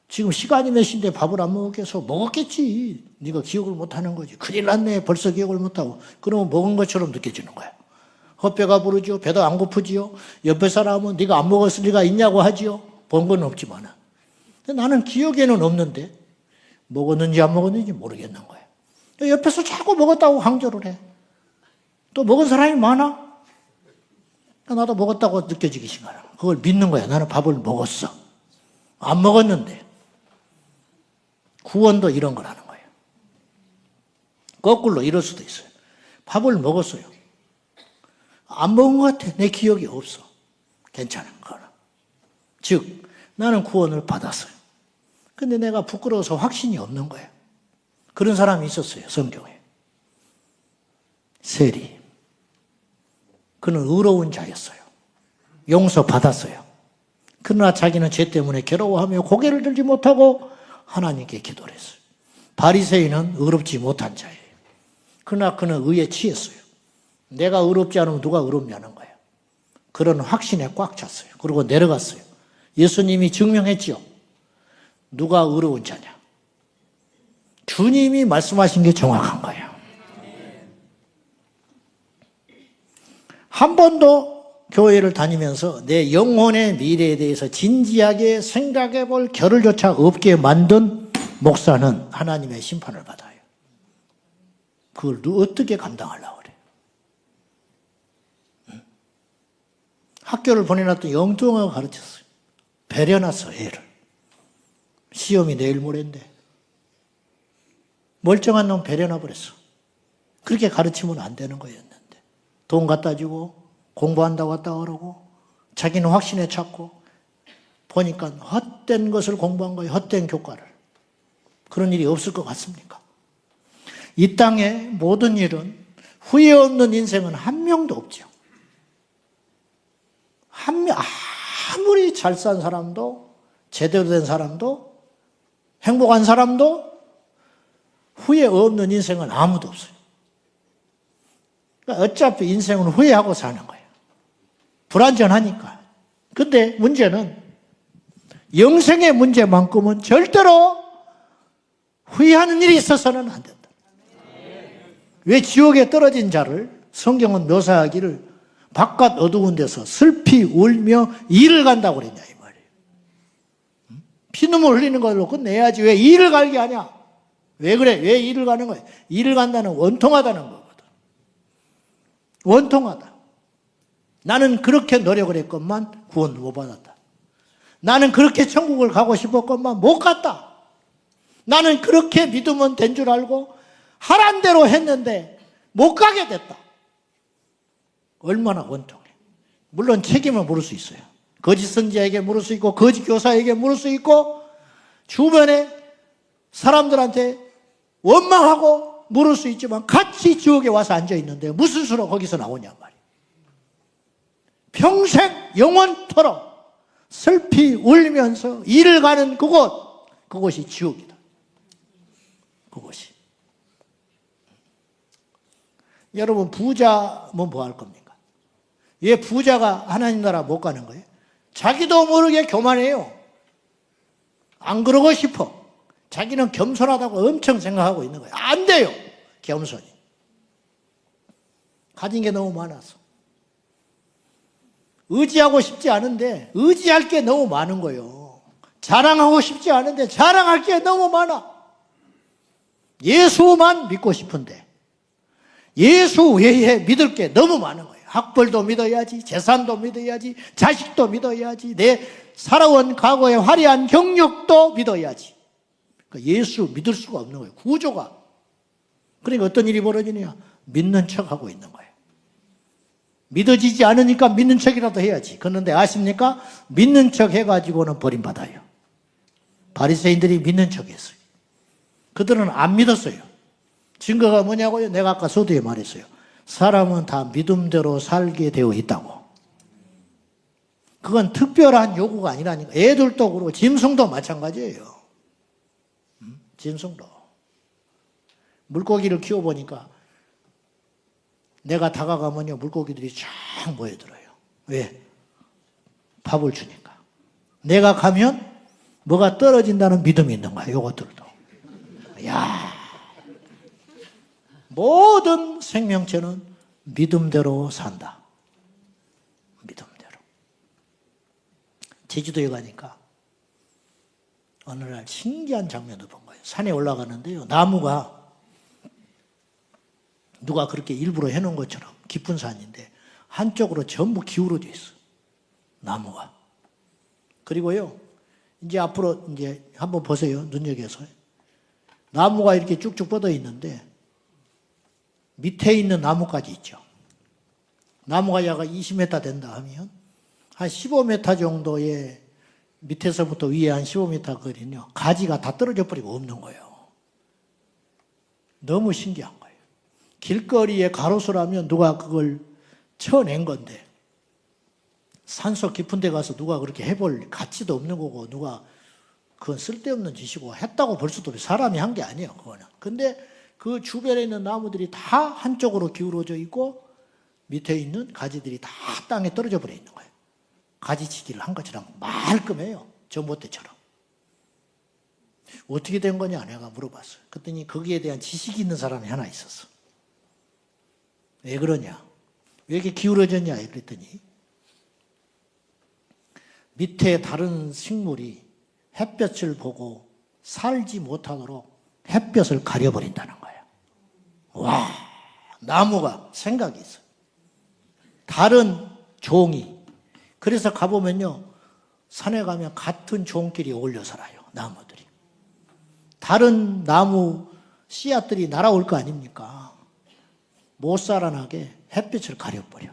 지금 시간이 몇 시인데 밥을 안 먹었겠어. 먹었겠지. 네가 기억을 못하는 거지. 큰일 났네. 벌써 기억을 못하고. 그러면 먹은 것처럼 느껴지는 거야. 헛배가 부르지요. 배도 안 고프지요. 옆에 사람은 네가 안 먹었을 리가 있냐고 하지요. 본 건 없지만. 나는 기억에는 없는데 먹었는지 안 먹었는지 모르겠는 거야. 옆에서 자꾸 먹었다고 강조를 해. 또 먹은 사람이 많아. 나도 먹었다고 느껴지기 시작하라. 그걸 믿는 거야. 나는 밥을 먹었어. 안 먹었는데. 구원도 이런 걸 하는 거예요. 거꾸로 이럴 수도 있어요. 밥을 먹었어요. 안 먹은 것 같아. 내 기억이 없어. 괜찮은 거라. 즉 나는 구원을 받았어요. 근데 내가 부끄러워서 확신이 없는 거예요. 그런 사람이 있었어요. 성경에. 세리. 그는 의로운 자였어요. 용서받았어요. 그러나 자기는 죄 때문에 괴로워하며 고개를 들지 못하고 하나님께 기도를 했어요. 바리새인은 의롭지 못한 자예요. 그러나 그는 의에 취했어요. 내가 의롭지 않으면 누가 의롭냐는 거예요. 그런 확신에 꽉 찼어요. 그리고 내려갔어요. 예수님이 증명했죠. 누가 의로운 자냐. 주님이 말씀하신 게 정확한 거예요. 한 번도 교회를 다니면서 내 영혼의 미래에 대해서 진지하게 생각해 볼 겨를조차 없게 만든 목사는 하나님의 심판을 받아요. 그걸 어떻게 감당하려고 그래. 학교를 보내놨더니 엉뚱하게 가르쳤어요. 배려놨어, 애를. 시험이 내일 모레인데 멀쩡한 놈 배려나 버렸어. 그렇게 가르치면 안 되는 거였는데 돈 갖다 주고 공부한다고 왔다 그러고 자기는 확신에 찾고 보니까 헛된 것을 공부한 거예요. 헛된 교과를. 그런 일이 없을 것 같습니까? 이 땅의 모든 일은 후회 없는 인생은 한 명도 없죠. 아무리 잘 산 사람도 제대로 된 사람도 행복한 사람도 후회 없는 인생은 아무도 없어요. 그러니까 어차피 인생은 후회하고 사는 거예요. 불완전하니까. 근데 문제는 영생의 문제만큼은 절대로 후회하는 일이 있어서는 안 된다. 왜 지옥에 떨어진 자를 성경은 묘사하기를 바깥 어두운 데서 슬피 울며 이를 간다고 그랬냐 이 말이에요. 피눈물 흘리는 걸로 끝내야지 왜 이를 갈게 하냐. 왜 그래? 왜 이를 가는 거야? 이를 간다는 원통하다는 거거든. 원통하다. 나는 그렇게 노력을 했건만 구원 못 받았다. 나는 그렇게 천국을 가고 싶었건만 못 갔다. 나는 그렇게 믿으면 된 줄 알고 하란 대로 했는데 못 가게 됐다. 얼마나 원통해. 물론 책임을 물을 수 있어요. 거짓 선지자에게 물을 수 있고 거짓 교사에게 물을 수 있고 주변에 사람들한테 원망하고 물을 수 있지만 같이 지옥에 와서 앉아 있는데 무슨 수로 거기서 나오냐 말이에요. 평생 영원토록 슬피 울면서 일을 가는 그곳이 지옥이다. 그곳이. 여러분 부자면 뭐 할 겁니까? 왜 부자가 하나님 나라 못 가는 거예요? 자기도 모르게 교만해요. 안 그러고 싶어. 자기는 겸손하다고 엄청 생각하고 있는 거예요. 안 돼요. 겸손이. 가진 게 너무 많아서. 의지하고 싶지 않은데 의지할 게 너무 많은 거예요. 자랑하고 싶지 않은데 자랑할 게 너무 많아. 예수만 믿고 싶은데 예수 외에 믿을 게 너무 많은 거예요. 학벌도 믿어야지, 재산도 믿어야지, 자식도 믿어야지, 내 살아온 과거의 화려한 경력도 믿어야지. 그러니까 예수 믿을 수가 없는 거예요. 구조가. 그러니까 어떤 일이 벌어지냐? 믿는 척하고 있는 거예요. 믿어지지 않으니까 믿는 척이라도 해야지. 그런데 아십니까? 믿는 척 해가지고는 버림받아요. 바리새인들이 믿는 척 했어요. 그들은 안 믿었어요. 증거가 뭐냐고요? 내가 아까 서두에 말했어요. 사람은 다 믿음대로 살게 되어 있다고. 그건 특별한 요구가 아니라니까. 애들도 그렇고 짐승도 마찬가지예요. 짐승도. 물고기를 키워보니까 내가 다가가면요 물고기들이 쫙 모여들어요. 왜? 밥을 주니까. 내가 가면 뭐가 떨어진다는 믿음이 있는 거야. 요것들도. 야, 모든 생명체는 믿음대로 산다. 믿음대로. 제주도에 가니까 어느 날 신기한 장면을 본 거예요. 산에 올라가는데요. 나무가 누가 그렇게 일부러 해놓은 것처럼 깊은 산인데 한쪽으로 전부 기울어져 있어. 나무가. 그리고요. 이제 앞으로 이제 한번 보세요. 눈여겨서. 나무가 이렇게 쭉쭉 뻗어 있는데 밑에 있는 나무까지 있죠. 나무가 약 20m 된다 하면 한 15m 정도의 밑에서부터 위에 한 15m 거리는요. 가지가 다 떨어져 버리고 없는 거예요. 너무 신기한 거예요. 길거리에 가로수라면 누가 그걸 쳐낸 건데 산속 깊은 데 가서 누가 그렇게 해볼 가치도 없는 거고 누가 그건 쓸데없는 짓이고 했다고 볼 수도 없어요. 사람이 한 게 아니에요. 그거는. 근데 그 주변에 있는 나무들이 다 한쪽으로 기울어져 있고 밑에 있는 가지들이 다 땅에 떨어져 버려 있는 거예요. 가지치기를 한 것처럼 말끔해요. 전봇대처럼. 어떻게 된 거냐 내가 물어봤어요. 그랬더니 거기에 대한 지식이 있는 사람이 하나 있었어. 왜 그러냐? 왜 이렇게 기울어졌냐? 그랬더니 밑에 다른 식물이 햇볕을 보고 살지 못하도록 햇볕을 가려버린다는 거예요. 와, 나무가 생각이 있어요. 다른 종이. 그래서 가보면요. 산에 가면 같은 종끼리 어울려 살아요. 나무들이. 다른 나무 씨앗들이 날아올 거 아닙니까? 못 살아나게 햇빛을 가려버려.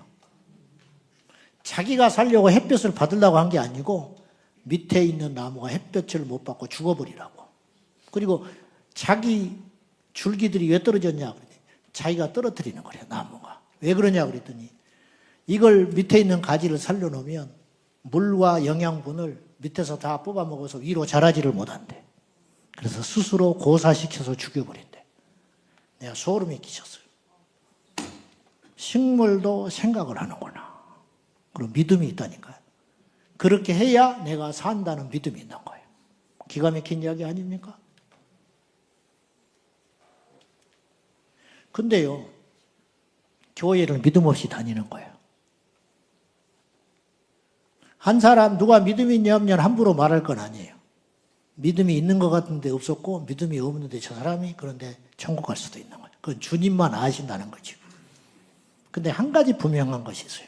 자기가 살려고 햇볕을 받으려고 한 게 아니고 밑에 있는 나무가 햇볕을 못 받고 죽어버리라고. 그리고 자기 줄기들이 왜 떨어졌냐 그랬더니 자기가 떨어뜨리는 거래요, 나무가. 왜 그러냐 그랬더니 이걸 밑에 있는 가지를 살려놓으면 물과 영양분을 밑에서 다 뽑아먹어서 위로 자라지를 못한대. 그래서 스스로 고사시켜서 죽여버린대. 내가 소름이 끼쳤어요. 식물도 생각을 하는구나. 그리고 믿음이 있다니까요. 그렇게 해야 내가 산다는 믿음이 있는 거예요. 기가 막힌 이야기 아닙니까? 근데요, 교회를 믿음 없이 다니는 거예요. 한 사람 누가 믿음이 있냐 없냐 함부로 말할 건 아니에요. 믿음이 있는 것 같은데 없었고 믿음이 없는데 저 사람이 그런데 천국 갈 수도 있는 거예요. 그건 주님만 아신다는 거죠. 근데 한 가지 분명한 것이 있어요.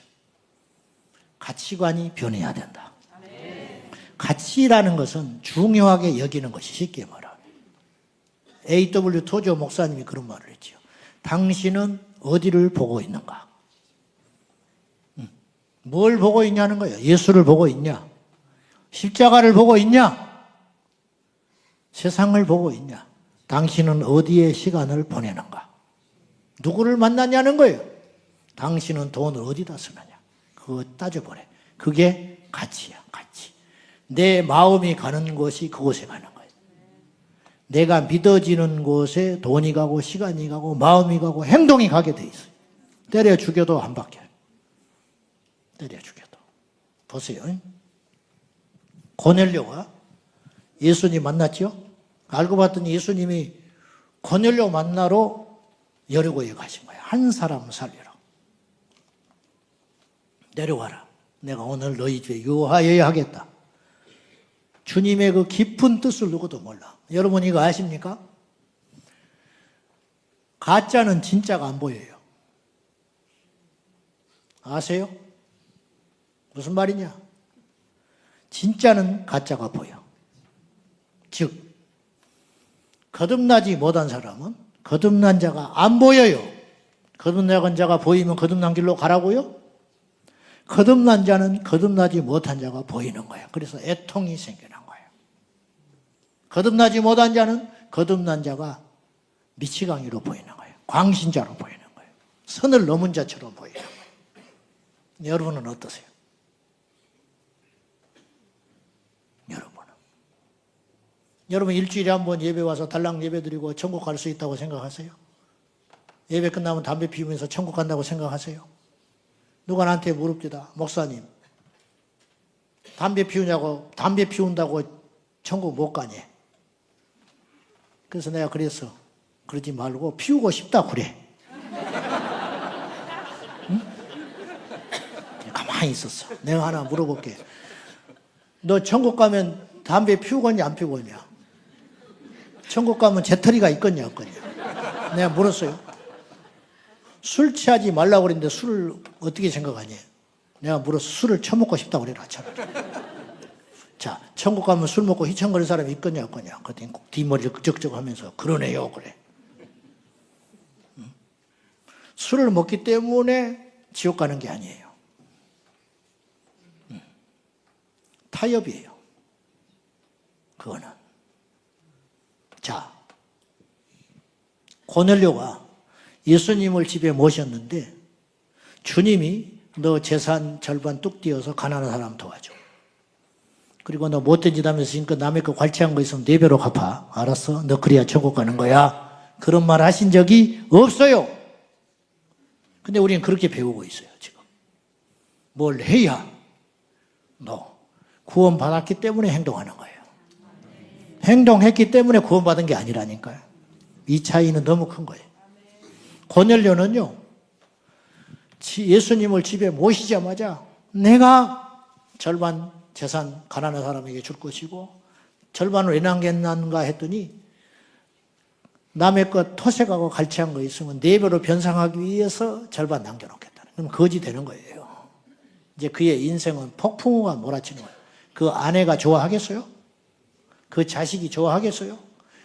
가치관이 변해야 된다. 가치라는 것은 중요하게 여기는 것이 쉽게 말하면. A.W. 토저 목사님이 그런 말을 했죠. 당신은 어디를 보고 있는가? 뭘 보고 있냐는 거예요. 예수를 보고 있냐? 십자가를 보고 있냐? 세상을 보고 있냐? 당신은 어디에 시간을 보내는가? 누구를 만나냐는 거예요. 당신은 돈을 어디다 쓰느냐? 그거 따져보래. 그게 가치야, 가치. 내 마음이 가는 곳이 그곳에 가는 거예요. 내가 믿어지는 곳에 돈이 가고 시간이 가고 마음이 가고 행동이 가게 돼 있어요. 때려 죽여도 안 바뀌어요. 때려 죽여도. 보세요. 고넬료가 예수님 만났죠? 알고 봤더니 예수님이 고넬료 만나러 여리고에 가신 거예요. 한 사람 살리러. 내려와라. 내가 오늘 너희 집에 유하여야 하겠다. 주님의 그 깊은 뜻을 누구도 몰라. 여러분 이거 아십니까? 가짜는 진짜가 안 보여요. 아세요? 무슨 말이냐? 진짜는 가짜가 보여. 즉 거듭나지 못한 사람은 거듭난 자가 안 보여요. 거듭난 자가 보이면 거듭난 길로 가라고요? 거듭난 자는 거듭나지 못한 자가 보이는 거예요. 그래서 애통이 생겨난 거예요. 거듭나지 못한 자는 거듭난 자가 미치광이로 보이는 거예요. 광신자로 보이는 거예요. 선을 넘은 자처럼 보이는 거예요. 여러분은 어떠세요? 여러분 일주일에 한 번 예배 와서 달랑 예배 드리고 천국 갈 수 있다고 생각하세요? 예배 끝나면 담배 피우면서 천국 간다고 생각하세요? 누가 나한테 물읍니다. 목사님, 담배 피운다고 천국 못 가니? 그래서 내가 그래서 그러지 말고 피우고 싶다 그래. 응? 가만히 있었어. 내가 하나 물어볼게. 너 천국 가면 담배 피우겠냐 안 피우겠냐? 천국 가면 재터리가 있겠냐 없겠냐? 내가 물었어요. 술 취하지 말라고 그랬는데 술을 어떻게 생각하니? 내가 물어서 술을 처먹고 싶다고 그래라 차라리. 자, 천국 가면 술 먹고 휘청거리는 사람이 있겠냐 없겠냐? 그랬더니 뒷머리를 끄적끄적 하면서 그러네요 그래. 술을 먹기 때문에 지옥 가는 게 아니에요. 타협이에요. 그거는. 자, 고넬료가 예수님을 집에 모셨는데 주님이 너 재산 절반 뚝 띄어서 가난한 사람 도와줘. 그리고 너 못된 짓 하면서 지금껏 남의 거 괄치한 거 있으면 4배로 갚아. 알았어? 너 그래야 천국 가는 거야. 그런 말 하신 적이 없어요. 근데 우리는 그렇게 배우고 있어요, 지금. 뭘 해야 너 구원받았기 때문에 행동하는 거예요. 행동했기 때문에 구원받은 게 아니라니까요. 이 차이는 너무 큰 거예요. 고넬료는요, 예수님을 집에 모시자마자 내가 절반 재산 가난한 사람에게 줄 것이고 절반을 왜 남겼는가 했더니 남의 것 토색하고 갈취한 거 있으면 4배로 변상하기 위해서 절반 남겨놓겠다. 그럼 거지 되는 거예요. 이제 그의 인생은 폭풍우가 몰아치는 거예요. 그 아내가 좋아하겠어요? 그 그 자식이 좋아하겠어요?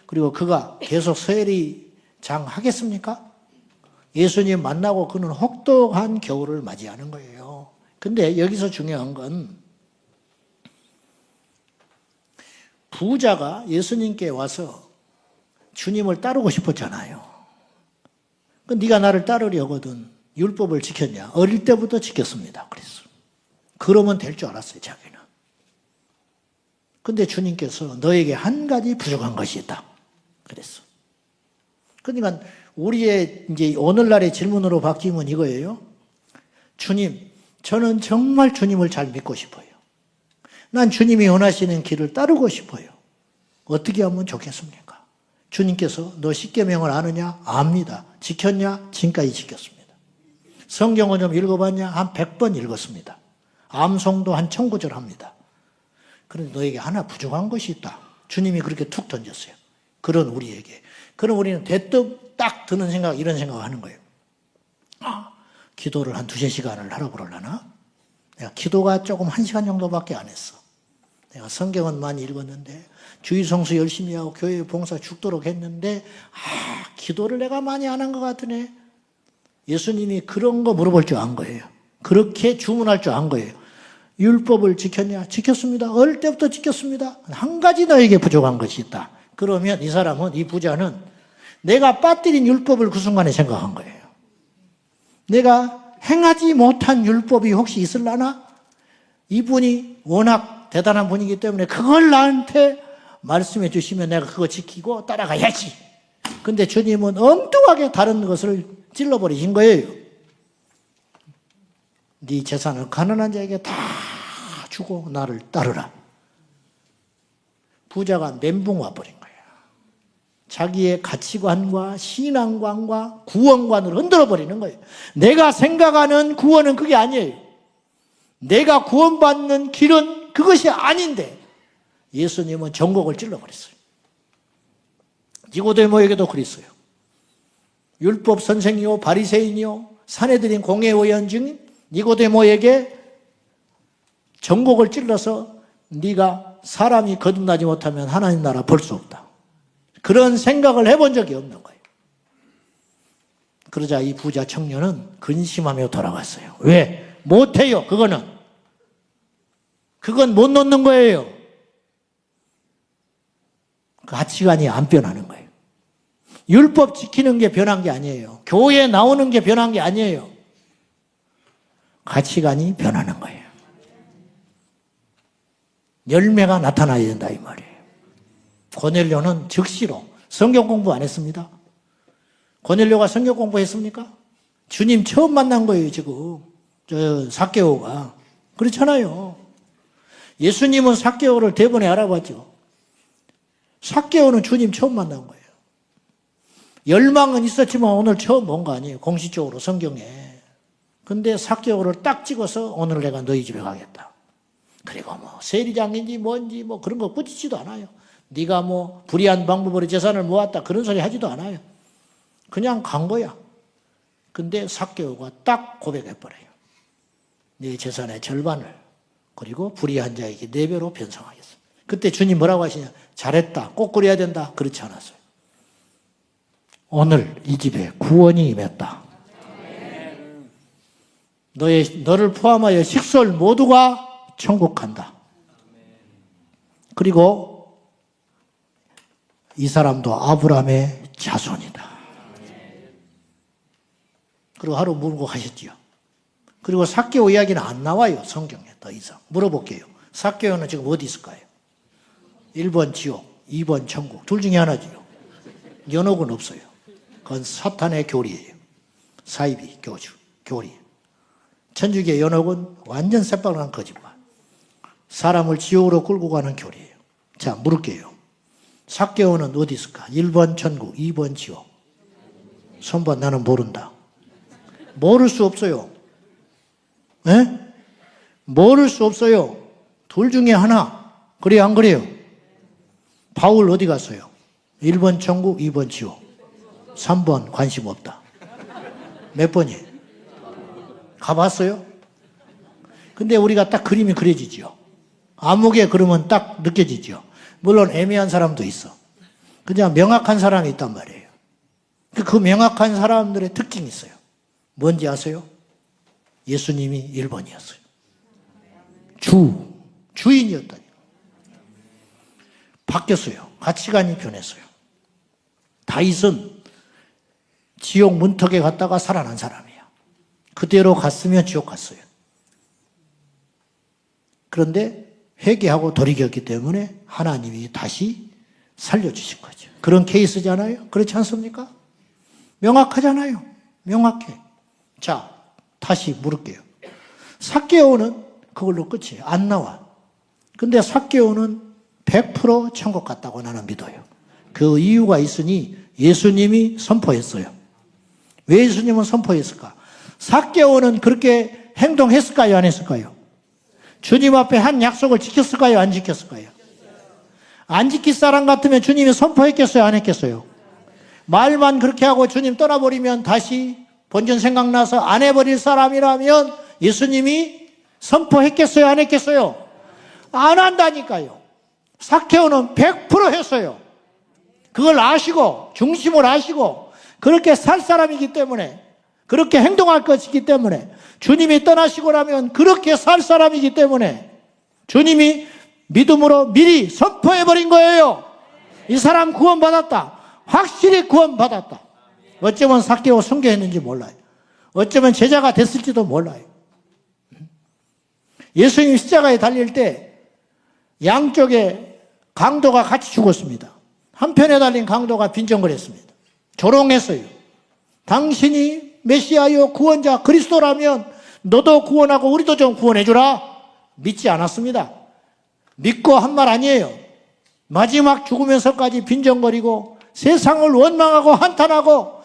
그리고 그가 계속 서열이장 하겠습니까? 예수님 만나고 그는 혹독한 겨울을 맞이하는 거예요. 근데 여기서 중요한 건 부자가 예수님께 와서 주님을 따르고 싶었잖아요. 네가 나를 따르려거든 율법을 지켰냐? 어릴 때부터 지켰습니다. 그랬어. 그러면 될 줄 알았어요, 자기는. 근데 주님께서 너에게 한 가지 부족한 것이 있다. 그랬어. 그러니까 우리의 이제 오늘날의 질문으로 바뀌면 이거예요. 주님, 저는 정말 주님을 잘 믿고 싶어요. 난 주님이 원하시는 길을 따르고 싶어요. 어떻게 하면 좋겠습니까? 주님께서 너 십계명을 아느냐? 압니다. 지켰냐? 지금까지 지켰습니다. 성경을 좀 읽어봤냐? 한 100번 읽었습니다. 암송도 한 1000구절 합니다. 그런데 너에게 하나 부족한 것이 있다. 주님이 그렇게 툭 던졌어요. 그런 우리에게. 그럼 우리는 대뜸 딱 드는 생각, 이런 생각을 하는 거예요. 기도를 한 2-3시간을 하라고 그러려나? 내가 기도가 조금 1시간 정도밖에 안 했어. 내가 성경은 많이 읽었는데 주의 성수 열심히 하고 교회 봉사 죽도록 했는데 기도를 내가 많이 안 한 것 같으네. 예수님이 그런 거 물어볼 줄 안 거예요. 그렇게 주문할 줄 안 거예요. 율법을 지켰냐? 지켰습니다. 어릴 때부터 지켰습니다. 한 가지 너에게 부족한 것이 있다. 그러면 이 사람은, 이 부자는 내가 빠뜨린 율법을 그 순간에 생각한 거예요. 내가 행하지 못한 율법이 혹시 있을라나? 이분이 워낙 대단한 분이기 때문에 그걸 나한테 말씀해 주시면 내가 그거 지키고 따라가야지. 근데 주님은 엉뚱하게 다른 것을 찔러버리신 거예요. 네 재산을 가난한 자에게 다 주고 나를 따르라. 부자가 멘붕 와버린 거예요. 자기의 가치관과 신앙관과 구원관을 흔들어버리는 거예요. 내가 생각하는 구원은 그게 아니에요. 내가 구원받는 길은 그것이 아닌데 예수님은 전곡을 찔러버렸어요. 니고데모에게도 그랬어요. 율법 선생이요 바리새인이요 사내들인 공회의원 중 니고데모에게 전곡을 찔러서 네가 사람이 거듭나지 못하면 하나님 나라 볼 수 없다. 그런 생각을 해본 적이 없는 거예요. 그러자 이 부자 청년은 근심하며 돌아갔어요. 왜? 못해요. 그건 못 놓는 거예요. 가치관이 안 변하는 거예요. 율법 지키는 게 변한 게 아니에요. 교회에 나오는 게 변한 게 아니에요. 가치관이 변하는 거예요. 열매가 나타나야 된다 이 말이에요. 고넬료는 즉시로 성경 공부 안 했습니다. 고넬료가 성경 공부했습니까? 주님 처음 만난 거예요 지금. 삭개오가. 그렇잖아요. 예수님은 삭개오를 대번에 알아봤죠. 삭개오는 주님 처음 만난 거예요. 열망은 있었지만 오늘 처음 본 거 아니에요. 공식적으로 성경에. 근데 삭개오를 딱 찍어서 오늘 내가 너희 집에 가겠다. 그리고 세리장인지 뭔지 그런 거 꾸짖지도 않아요. 네가 불의한 방법으로 재산을 모았다 그런 소리 하지도 않아요. 그냥 간 거야. 근데 삭개오가 딱 고백해버려요. 네 재산의 절반을 그리고 불의한 자에게 4배로 변상하겠어. 그때 주님 뭐라고 하시냐? 잘했다. 꼭 그래야 된다. 그렇지 않았어요. 오늘 이 집에 구원이 임했다. 너를 포함하여 식솔 모두가 천국 간다. 그리고 이 사람도 아브라함의 자손이다. 그리고 하루 물고 가셨지요. 그리고 삭개오 이야기는 안 나와요. 성경에 더 이상. 물어볼게요. 삭개오는 지금 어디 있을까요? 1번 지옥, 2번 천국. 둘 중에 하나지요. 연옥은 없어요. 그건 사탄의 교리예요. 사이비, 교리. 천주교의 연옥은 완전 새빨간 거짓말. 사람을 지옥으로 끌고 가는 교리예요. 자, 물을게요. 삭개오는 어디 있을까? 1번 천국, 2번 지옥. 손봐, 나는 모른다. 모를 수 없어요. 네? 모를 수 없어요. 둘 중에 하나. 그래요, 안 그래요? 바울 어디 갔어요? 1번 천국, 2번 지옥. 3번 관심 없다. 몇 번이에요? 가봤어요? 근데 우리가 딱 그림이 그려지죠. 암흑에 그러면 딱 느껴지죠. 물론 애매한 사람도 있어. 그냥 명확한 사람이 있단 말이에요. 그 명확한 사람들의 특징이 있어요. 뭔지 아세요? 예수님이 1번이었어요. 주인이었다니. 바뀌었어요. 가치관이 변했어요. 다윗은 지옥 문턱에 갔다가 살아난 사람이야. 그대로 갔으면 지옥 갔어요. 그런데 회개하고 돌이켰기 때문에 하나님이 다시 살려주신 거죠. 그런 케이스잖아요. 그렇지 않습니까? 명확하잖아요. 명확해. 자, 다시 물을게요. 삭개오는 그걸로 끝이에요. 안 나와. 근데 삭개오는 100% 천국 갔다고 나는 믿어요. 그 이유가 있으니 예수님이 선포했어요. 왜 예수님은 선포했을까? 삭개오는 그렇게 행동했을까요? 안 했을까요? 주님 앞에 한 약속을 지켰을까요? 안 지켰을까요? 안 지킬 사람 같으면 주님이 선포했겠어요? 안 했겠어요? 말만 그렇게 하고 주님 떠나버리면 다시 본전 생각나서 안 해버릴 사람이라면 예수님이 선포했겠어요? 안 했겠어요? 안 한다니까요. 삭개오는 100% 했어요. 그걸 아시고 중심을 아시고 그렇게 살 사람이기 때문에, 그렇게 행동할 것이기 때문에, 주님이 떠나시고 나면 그렇게 살 사람이기 때문에 주님이 믿음으로 미리 선포해버린 거예요. 이 사람 구원받았다. 확실히 구원받았다. 어쩌면 삭개오 순교했는지 몰라요. 어쩌면 제자가 됐을지도 몰라요. 예수님 십자가에 달릴 때 양쪽에 강도가 같이 죽었습니다. 한편에 달린 강도가 빈정거렸습니다. 조롱했어요. 당신이 메시아요 구원자 그리스도라면 너도 구원하고 우리도 좀 구원해주라. 믿지 않았습니다. 믿고 한 말 아니에요. 마지막 죽으면서까지 빈정거리고 세상을 원망하고 한탄하고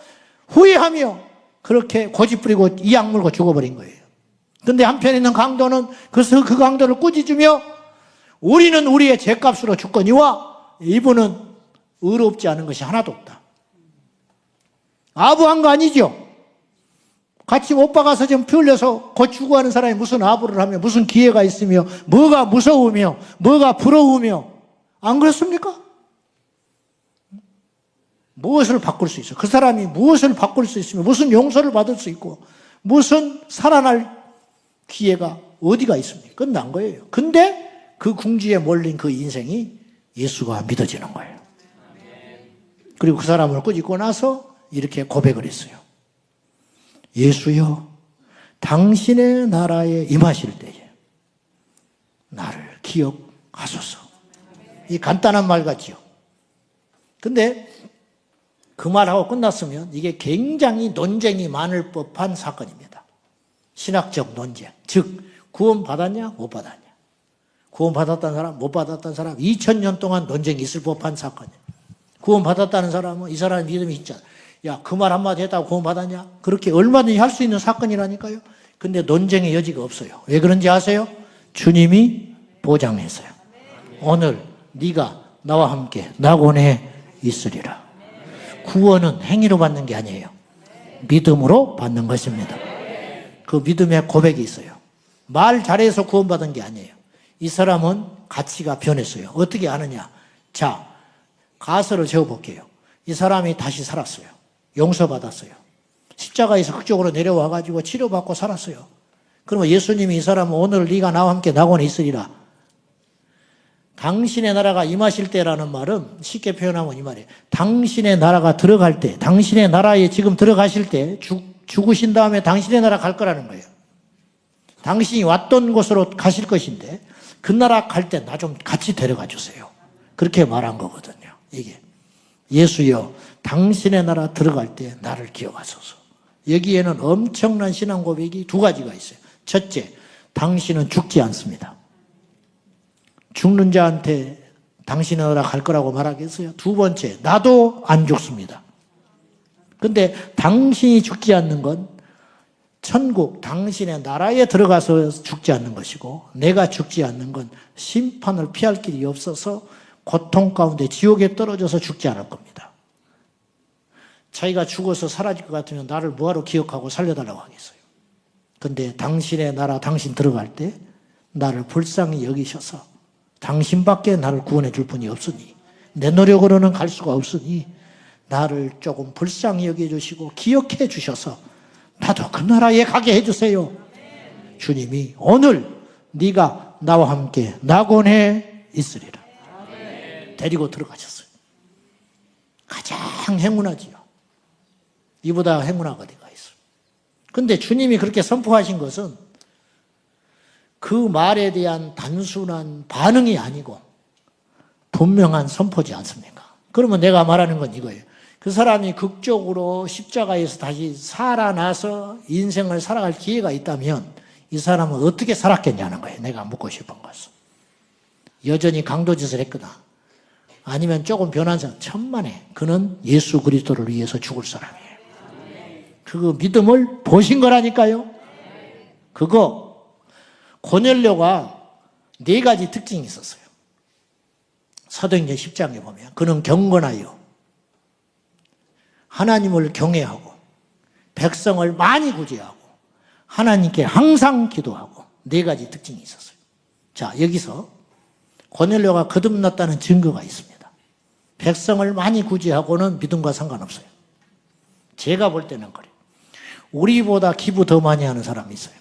후회하며 그렇게 고집부리고 이악 물고 죽어버린 거예요. 근데 한편에 있는 강도는 그래서 그 강도를 꾸짖으며 우리는 우리의 죄값으로 죽거니와 이분은 의롭지 않은 것이 하나도 없다. 아부한 거 아니죠? 같이 못 박아서 좀 피 흘려서 곧 죽어가는 사람이 무슨 아부를 하며 무슨 기회가 있으며 뭐가 무서우며 뭐가 부러우며 안 그렇습니까? 무엇을 바꿀 수 있어? 그 사람이 무엇을 바꿀 수 있으며 무슨 용서를 받을 수 있고 무슨 살아날 기회가 어디가 있습니까? 끝난 거예요. 근데 그 궁지에 몰린 그 인생이 예수가 믿어지는 거예요. 그리고 그 사람을 꾸짖고 나서 이렇게 고백을 했어요. 예수여, 당신의 나라에 임하실 때에 나를 기억하소서. 이 간단한 말 같지요. 근데 그 말하고 끝났으면 이게 굉장히 논쟁이 많을 법한 사건입니다. 신학적 논쟁. 즉 구원받았냐 못 받았냐. 구원받았다는 사람 못 받았다는 사람 2000년 동안 논쟁이 있을 법한 사건이에요. 구원받았다는 사람은 이 사람의 믿음이 있잖아. 야, 그 말 한마디 했다고 구원받았냐? 그렇게 얼마든지 할 수 있는 사건이라니까요. 근데 논쟁의 여지가 없어요. 왜 그런지 아세요? 주님이 보장했어요. 오늘 네가 나와 함께 낙원에 있으리라. 구원은 행위로 받는 게 아니에요. 믿음으로 받는 것입니다. 그 믿음의 고백이 있어요. 말 잘해서 구원받은 게 아니에요. 이 사람은 가치가 변했어요. 어떻게 아느냐? 자, 가설을 세워볼게요. 이 사람이 다시 살았어요. 용서받았어요. 십자가에서 극적으로 내려와가지고 치료받고 살았어요. 그러면 예수님이 이 사람은 오늘 네가 나와 함께 낙원에 있으리라. 당신의 나라가 임하실 때라는 말은 쉽게 표현하면 이 말이에요. 당신의 나라가 들어갈 때, 당신의 나라에 지금 들어가실 때 죽으신 다음에 당신의 나라 갈 거라는 거예요. 당신이 왔던 곳으로 가실 것인데 그 나라 갈 때 나 좀 같이 데려가 주세요. 그렇게 말한 거거든요. 이게 예수여 당신의 나라 들어갈 때 나를 기억하소서. 여기에는 엄청난 신앙 고백이 두 가지가 있어요. 첫째, 당신은 죽지 않습니다. 죽는 자한테 당신의 나라 갈 거라고 말하겠어요? 두 번째, 나도 안 죽습니다. 근데 당신이 죽지 않는 건 천국, 당신의 나라에 들어가서 죽지 않는 것이고 내가 죽지 않는 건 심판을 피할 길이 없어서 고통 가운데 지옥에 떨어져서 죽지 않을 겁니다. 자기가 죽어서 사라질 것 같으면 나를 뭐하러 기억하고 살려달라고 하겠어요. 근데 당신의 나라, 당신 들어갈 때 나를 불쌍히 여기셔서 당신밖에 나를 구원해 줄 분이 없으니, 내 노력으로는 갈 수가 없으니 나를 조금 불쌍히 여겨주시고 기억해 주셔서 나도 그 나라에 가게 해주세요. 주님이 오늘 네가 나와 함께 낙원에 있으리라. 데리고 들어가셨어요. 가장 행운하지요. 이보다 행운하가 어디가 있어요. 근데 주님이 그렇게 선포하신 것은 그 말에 대한 단순한 반응이 아니고 분명한 선포지 않습니까? 그러면 내가 말하는 건 이거예요. 그 사람이 극적으로 십자가에서 다시 살아나서 인생을 살아갈 기회가 있다면 이 사람은 어떻게 살았겠냐는 거예요. 내가 묻고 싶은 것은. 여전히 강도짓을 했거나 아니면 조금 변한 사람, 천만에 그는 예수 그리스도를 위해서 죽을 사람이에요. 그 믿음을 보신 거라니까요. 그거 고넬료가 4가지 특징이 있었어요. 사도행전 10장에 보면 그는 경건하여 하나님을 경외하고 백성을 많이 구제하고 하나님께 항상 기도하고 4가지 특징이 있었어요. 자, 여기서 고넬료가 거듭났다는 증거가 있습니다. 백성을 많이 구제하고는 믿음과 상관없어요. 제가 볼 때는 그래요. 우리보다 기부 더 많이 하는 사람이 있어요.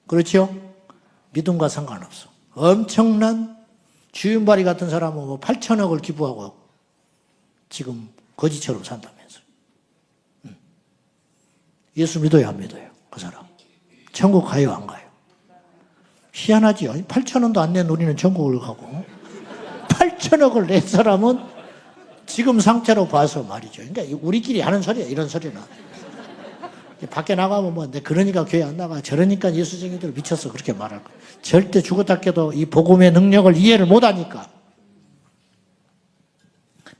그렇죠? 믿음과 상관없어. 엄청난 주윤발이 같은 사람은 뭐 8천억을 기부하고 지금 거지처럼 산다면서요. 예수 믿어요, 안 믿어요? 그 사람. 천국 가요, 안 가요? 희한하지요. 8천원도 안 낸 우리는 천국을 가고 8천억을 낸 사람은 지금 상태로 봐서 말이죠. 그러니까 우리끼리 하는 소리야, 이런 소리는. 밖에 나가면 뭐, 그러니까 교회 안 나가. 저러니까 예수쟁이들 미쳤어. 그렇게 말할 거야. 절대 죽었다 깨도 이 복음의 능력을 이해를 못 하니까.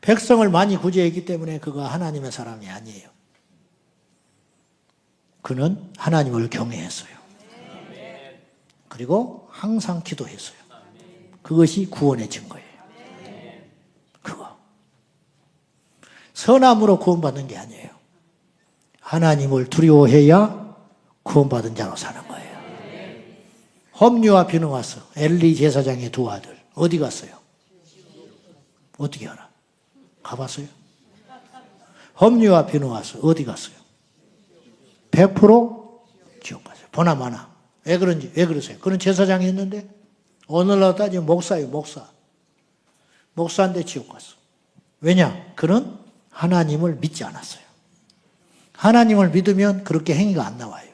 백성을 많이 구제했기 때문에 그가 하나님의 사람이 아니에요. 그는 하나님을 경외했어요. 그리고 항상 기도했어요. 그것이 구원의 증거예요. 그거. 선함으로 구원받는 게 아니에요. 하나님을 두려워해야 구원받은 자로 사는 거예요. 홈리와 비느하스, 엘리 제사장의 2 아들 어디 갔어요? 어떻게 알아? 가봤어요? 홈리와 비느하스 어디 갔어요? 100% 지옥 갔어요. 보나마나. 왜 그런지, 왜 그러세요? 그는 제사장이 있는데 오늘날 따지면 목사예요, 목사. 목사인데 지옥 갔어. 왜냐? 그는 하나님을 믿지 않았어요. 하나님을 믿으면 그렇게 행위가 안 나와요.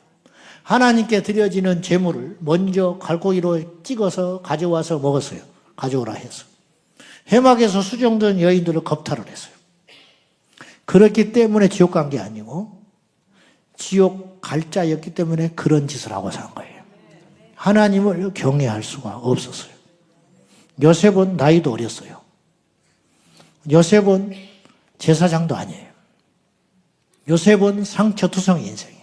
하나님께 드려지는 제물을 먼저 갈고기로 찍어서 가져와서 먹었어요. 가져오라 해서. 해막에서 수정된 여인들을 겁탈을 했어요. 그렇기 때문에 지옥 간 게 아니고 지옥 갈 자였기 때문에 그런 짓을 하고 산 거예요. 하나님을 경외할 수가 없었어요. 요셉은 나이도 어렸어요. 요셉은 제사장도 아니에요. 요셉은 상처투성이 인생이에요.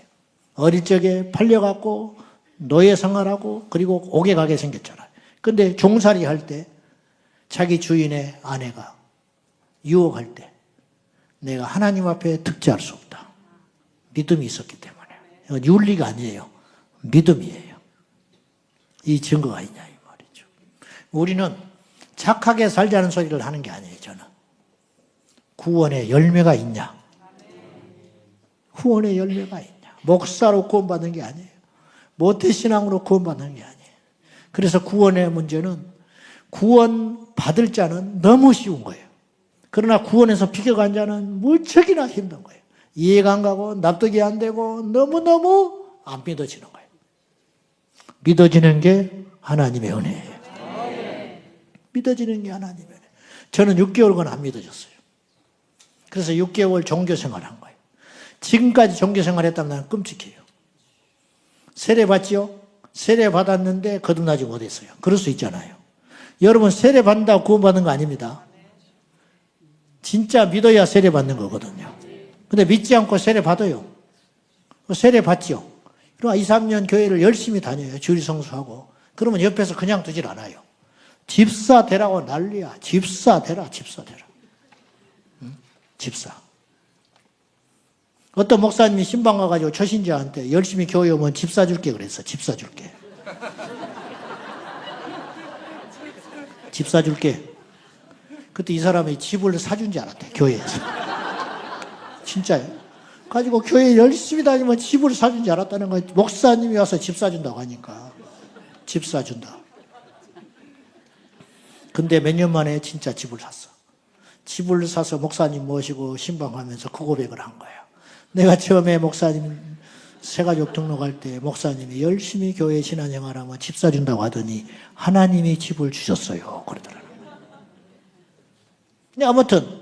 어릴 적에 팔려갖고 노예 생활하고 그리고 옥에 가게 생겼잖아요. 근데 종살이 할 때 자기 주인의 아내가 유혹할 때 내가 하나님 앞에 득죄할 수 없다. 믿음이 있었기 때문에. 이건 윤리가 아니에요. 믿음이에요. 이 증거가 있냐 이 말이죠. 우리는 착하게 살자는 소리를 하는 게 아니에요. 저는. 구원의 열매가 있냐. 구원의 열매가 있냐. 목사로 구원받는 게 아니에요. 모태신앙으로 구원받는 게 아니에요. 그래서 구원의 문제는 구원 받을 자는 너무 쉬운 거예요. 그러나 구원에서 비껴간 자는 무척이나 힘든 거예요. 이해가 안 가고 납득이 안 되고 너무너무 안 믿어지는 거예요. 믿어지는 게 하나님의 은혜예요. 믿어지는 게 하나님의 은혜. 저는 6개월간 안 믿어졌어요. 그래서 6개월 종교생활한 거예요. 지금까지 종교생활했다면 나는 끔찍해요. 세례 받지요? 세례 받았는데 거듭나지 못했어요. 그럴 수 있잖아요. 여러분 세례 받는다고 구원받는 거 아닙니다. 진짜 믿어야 세례 받는 거거든요. 근데 믿지 않고 세례 받아요. 세례 받지요. 그러나 2, 3년 교회를 열심히 다녀요. 주일 성수하고. 그러면 옆에서 그냥 두질 않아요. 집사 되라고 난리야. 집사 되라, 집사 되라. 응? 집사. 어떤 목사님이 신방 가가지고 초신자한테 열심히 교회 오면 집 사줄게 그랬어. 집 사줄게. 집 사줄게. 그때 이 사람이 집을 사준 줄 알았대, 교회에서. 진짜요. 가지고 교회 열심히 다니면 집을 사준 줄 알았다는 거예요. 목사님이 와서 집 사준다고 하니까. 집 사준다. 근데 몇 년 만에 진짜 집을 샀어. 집을 사서 목사님 모시고 신방하면서 그 고백을 한 거예요. 내가 처음에 목사님 새가족 등록할 때 목사님이 열심히 교회 신앙생활하면 집 사준다고 하더니 하나님이 집을 주셨어요. 그러더라고요. 근데 아무튼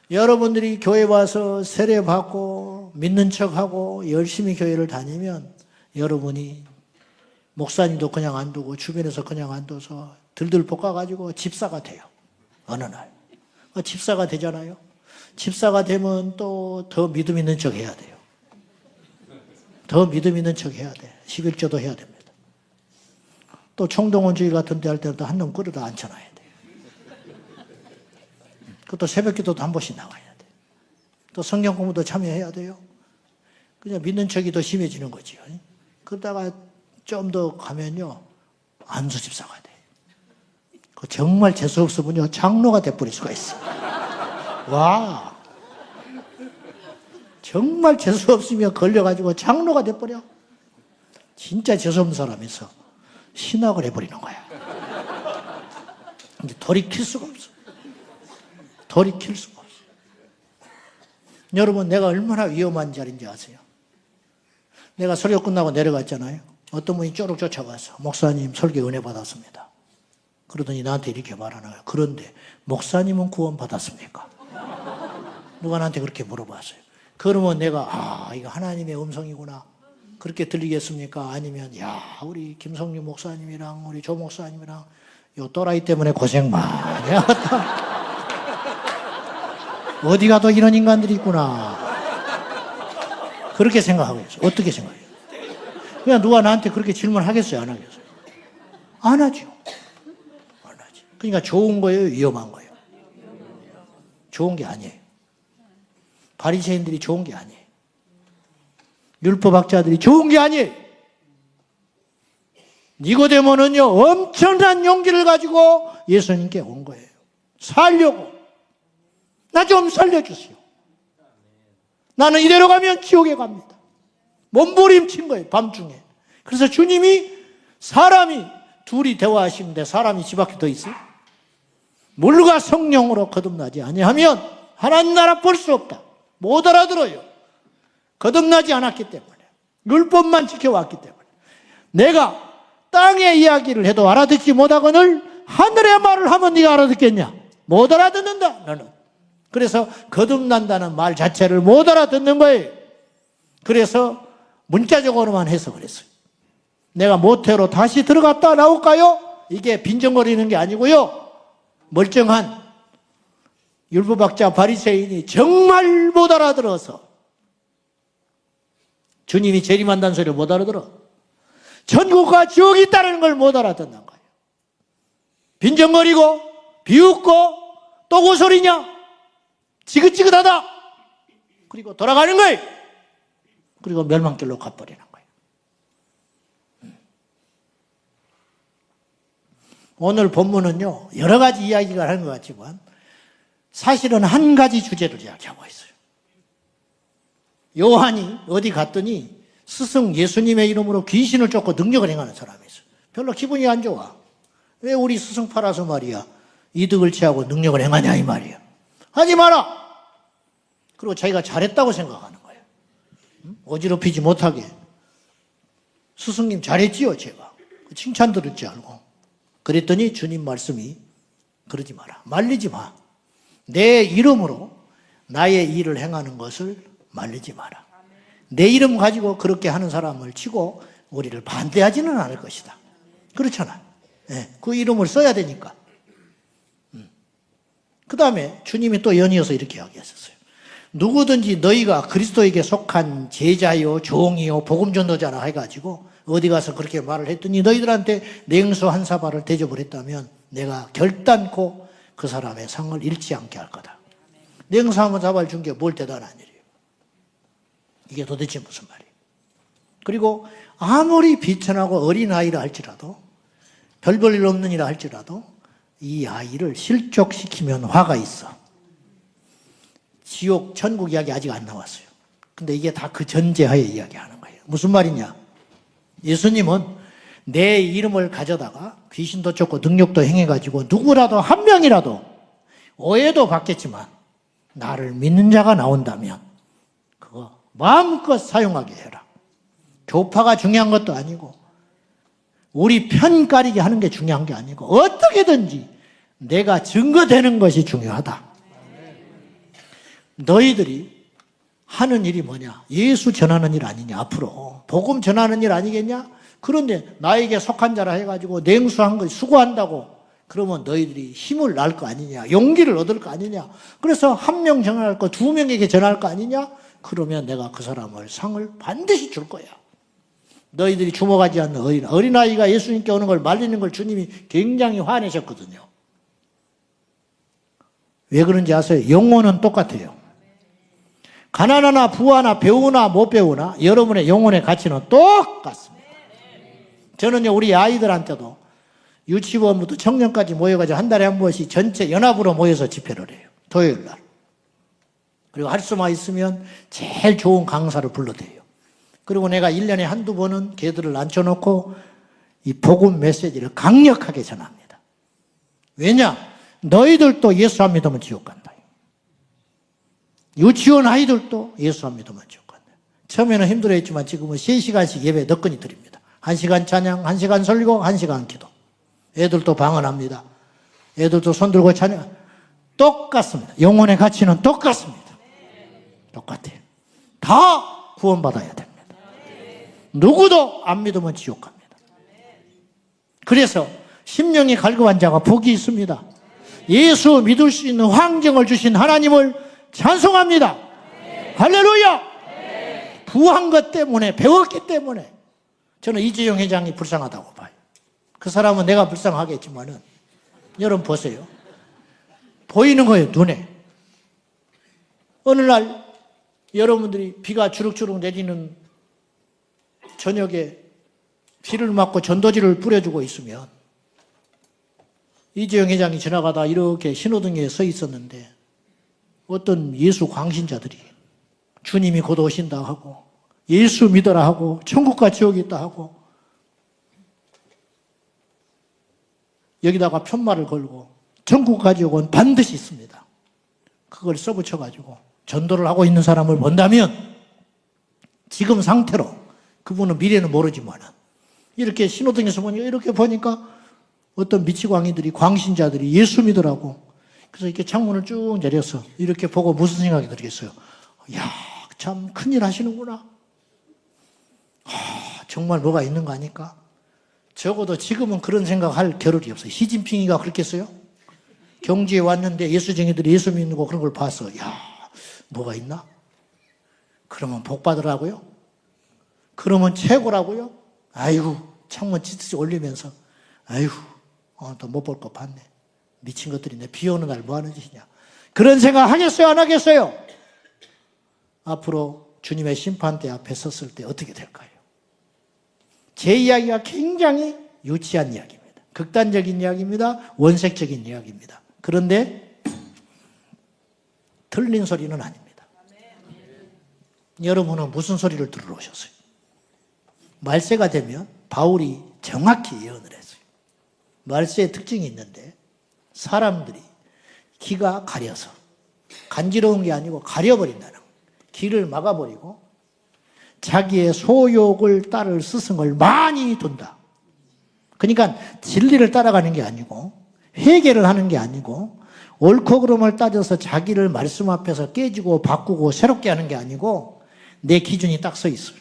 여러분들이 교회 와서 세례 받고 믿는 척하고 열심히 교회를 다니면 여러분이 목사님도 그냥 안 두고 주변에서 그냥 안 둬서 들들 볶아가지고 집사가 돼요. 어느 날. 집사가 되잖아요. 집사가 되면 또 더 믿음 있는 척 해야 돼요. 더 믿음 있는 척 해야 돼. 11조도 해야 됩니다. 또 총동원주의 같은 데 할 때는 또 한 놈 끌어다 앉혀놔야 돼. 그것도 새벽기도도 한 번씩 나와야 돼. 또 성경 공부도 참여해야 돼요. 그냥 믿는 척이 더 심해지는 거지요. 그러다가 좀 더 가면요, 안수 집사가 돼. 그 정말 재수 없으면요, 장로가 돼버릴 수가 있어. 와, 정말 재수 없으면 걸려가지고 장로가 돼버려. 진짜 재수 없는 사람에서 신학을 해버리는 거야. 근데 돌이킬 수가 없어. 돌이킬 수가 없어. 여러분, 내가 얼마나 위험한 자리인지 아세요? 내가 설교 끝나고 내려갔잖아요. 어떤 분이 쪼록 쫓아가서 목사님 설교 은혜 받았습니다. 그러더니 나한테 이렇게 말하는 거예요. 그런데 목사님은 구원 받았습니까? 누가 나한테 그렇게 물어봤어요. 그러면 내가 이거 하나님의 음성이구나 그렇게 들리겠습니까? 아니면 우리 김성유 목사님이랑 우리 조 목사님이랑 요 또라이 때문에 고생 많이 하겠다. 어디 가도 이런 인간들이 있구나. 그렇게 생각하고 있어요. 어떻게 생각해요? 그냥 누가 나한테 그렇게 질문하겠어요? 안 하겠어요? 안 하죠. 안 하지. 그러니까 좋은 거예요? 위험한 거예요? 좋은 게 아니에요. 바리새인들이 좋은 게 아니에요. 율법학자들이 좋은 게 아니에요. 니고데모는요, 엄청난 용기를 가지고 예수님께 온 거예요. 살려고. 나 좀 살려주세요. 나는 이대로 가면 지옥에 갑니다. 몸부림친 거예요, 밤중에. 그래서 주님이 사람이 둘이 대화하시는데 사람이 집 앞에 더 있어요? 물과 성령으로 거듭나지 아니하면 하나님 나라 볼 수 없다. 못 알아들어요. 거듭나지 않았기 때문에. 율법만 지켜왔기 때문에. 내가 땅의 이야기를 해도 알아듣지 못하거늘 하늘의 말을 하면 네가 알아듣겠냐? 못 알아듣는다, 너는. 그래서 거듭난다는 말 자체를 못 알아듣는 거예요. 그래서 문자적으로만 해석을 했어요. 내가 모태로 다시 들어갔다 나올까요? 이게 빈정거리는 게 아니고요. 멀쩡한 율법학자 바리새인이 정말 못 알아들어서 주님이 재림한다는 소리를 못 알아들어. 천국과 지옥이 있다는 걸 못 알아듣는 거예요. 빈정거리고 비웃고 또 그 소리냐? 지긋지긋하다. 그리고 돌아가는 거예요. 그리고 멸망길로 가버리는 거예요. 오늘 본문은요, 여러 가지 이야기가 하는 것 같지만 사실은 한 가지 주제를 이야기하고 있어요. 요한이 어디 갔더니 스승 예수님의 이름으로 귀신을 쫓고 능력을 행하는 사람이 있어요. 별로 기분이 안 좋아. 왜 우리 스승 팔아서 말이야 이득을 취하고 능력을 행하냐 이 말이야. 하지 마라. 그리고 자기가 잘했다고 생각하는 거예요. 어지럽히지 못하게. 스승님 잘했지요 제가. 칭찬 들을 줄 알고. 그랬더니 주님 말씀이 그러지 마라. 말리지 마. 내 이름으로 나의 일을 행하는 것을 말리지 마라. 내 이름 가지고 그렇게 하는 사람을 치고 우리를 반대하지는 않을 것이다. 그렇잖아. 네, 그 이름을 써야 되니까. 그 다음에 주님이 또 연이어서 이렇게 이야기하셨어요. 누구든지 너희가 그리스도에게 속한 제자요 종이요 복음 전도자라 해가지고 어디 가서 그렇게 말을 했더니 너희들한테 냉수 한 사발을 대접을 했다면 내가 결단코 그 사람의 상을 잃지 않게 할 거다. 냉수 한 사발 준 게 뭘 대단한 일이에요. 이게 도대체 무슨 말이에요. 그리고 아무리 비천하고 어린아이라 할지라도 별 볼 일 없는 이라 할지라도 이 아이를 실족시키면 화가 있어. 지옥, 천국 이야기 아직 안 나왔어요. 근데 이게 다 그 전제하에 이야기하는 거예요. 무슨 말이냐? 예수님은 내 이름을 가져다가 귀신도 쫓고 능력도 행해가지고 누구라도 한 명이라도 오해도 받겠지만 나를 믿는 자가 나온다면 그거 마음껏 사용하게 해라. 교파가 중요한 것도 아니고 우리 편 가리게 하는 게 중요한 게 아니고 어떻게든지 내가 증거되는 것이 중요하다. 너희들이 하는 일이 뭐냐? 예수 전하는 일 아니냐? 앞으로 복음 전하는 일 아니겠냐? 그런데 나에게 속한 자라 해가지고 냉수한 걸 수고한다고 그러면 너희들이 힘을 날 거 아니냐? 용기를 얻을 거 아니냐? 그래서 한 명 전할 거, 두 명에게 전할 거 아니냐? 그러면 내가 그 사람을 상을 반드시 줄 거야. 너희들이 주목하지 않는 어린아이가 예수님께 오는 걸 말리는 걸 주님이 굉장히 화내셨거든요. 왜 그런지 아세요? 영혼은 똑같아요. 가난하나 부하나 배우나 못 배우나 여러분의 영혼의 가치는 똑같습니다. 저는요 우리 아이들한테도 유치원부터 청년까지 모여가지고 한 달에 한 번씩 전체 연합으로 모여서 집회를 해요. 토요일날. 그리고 할 수만 있으면 제일 좋은 강사를 불러대요. 그리고 내가 1년에 한두 번은 걔들을 앉혀놓고 이 복음 메시지를 강력하게 전합니다. 왜냐? 너희들도 예수 안 믿으면 지옥 간다. 유치원 아이들도 예수 안 믿으면 지옥 간다. 처음에는 힘들어했지만 지금은 3시간씩 예배 너끈히 드립니다. 1시간 찬양, 1시간 설교, 1시간 기도. 애들도 방언합니다. 애들도 손들고 찬양. 똑같습니다. 영혼의 가치는 똑같습니다. 똑같아요. 다 구원받아야 됩니다. 누구도 안 믿으면 지옥 갑니다. 그래서 심령이 갈급한 자가 복이 있습니다. 예수 믿을 수 있는 환경을 주신 하나님을 찬송합니다. 할렐루야! 부한 것 때문에, 배웠기 때문에 저는 이재용 회장이 불쌍하다고 봐요. 그 사람은 내가 불쌍하겠지만은 여러분 보세요. 보이는 거예요, 눈에. 어느 날 여러분들이 비가 주룩주룩 내리는 저녁에 비를 맞고 전도지를 뿌려주고 있으면 이재용 회장이 지나가다 이렇게 신호등에 서 있었는데 어떤 예수 광신자들이 주님이 곧 오신다 하고 예수 믿어라 하고 천국과 지옥이 있다 하고 여기다가 편말을 걸고 천국과 지옥은 반드시 있습니다. 그걸 써붙여가지고 전도를 하고 있는 사람을 본다면 지금 상태로 그분은 미래는 모르지만 이렇게 신호등에서 보니까 이렇게 보니까 어떤 미치광이들이 광신자들이 예수 믿으라고 그래서 이렇게 창문을 쭉 내려서 이렇게 보고 무슨 생각이 들겠어요? 야, 참 큰일 하시는구나. 정말 뭐가 있는 거 아닐까? 적어도 지금은 그런 생각할 겨를이 없어요. 시진핑이가 그렇겠어요? 경주에 왔는데 예수쟁이들이 예수 믿는 거 그런 걸 봤어. 야, 뭐가 있나? 그러면 복 받으라고요? 그러면 최고라고요? 아이고, 창문 찌릿 올리면서 아이고, 또 못 볼 거 봤네. 미친 것들이네. 비 오는 날 뭐 하는 짓이냐. 그런 생각 하겠어요? 안 하겠어요? 앞으로 주님의 심판대 앞에 섰을 때 어떻게 될까요? 제 이야기가 굉장히 유치한 이야기입니다. 극단적인 이야기입니다. 원색적인 이야기입니다. 그런데 틀린 소리는 아닙니다. 여러분은 무슨 소리를 들으러 오셨어요? 말세가 되면 바울이 정확히 예언을 했어요. 말세의 특징이 있는데 사람들이 귀가 가려서 간지러운 게 아니고 가려버린다는 거예요. 귀를 막아버리고 자기의 소욕을 따를 스승을 많이 둔다. 그러니까 진리를 따라가는 게 아니고 회개를 하는 게 아니고 옳고 그름을 따져서 자기를 말씀 앞에서 깨지고 바꾸고 새롭게 하는 게 아니고 내 기준이 딱 서 있어요.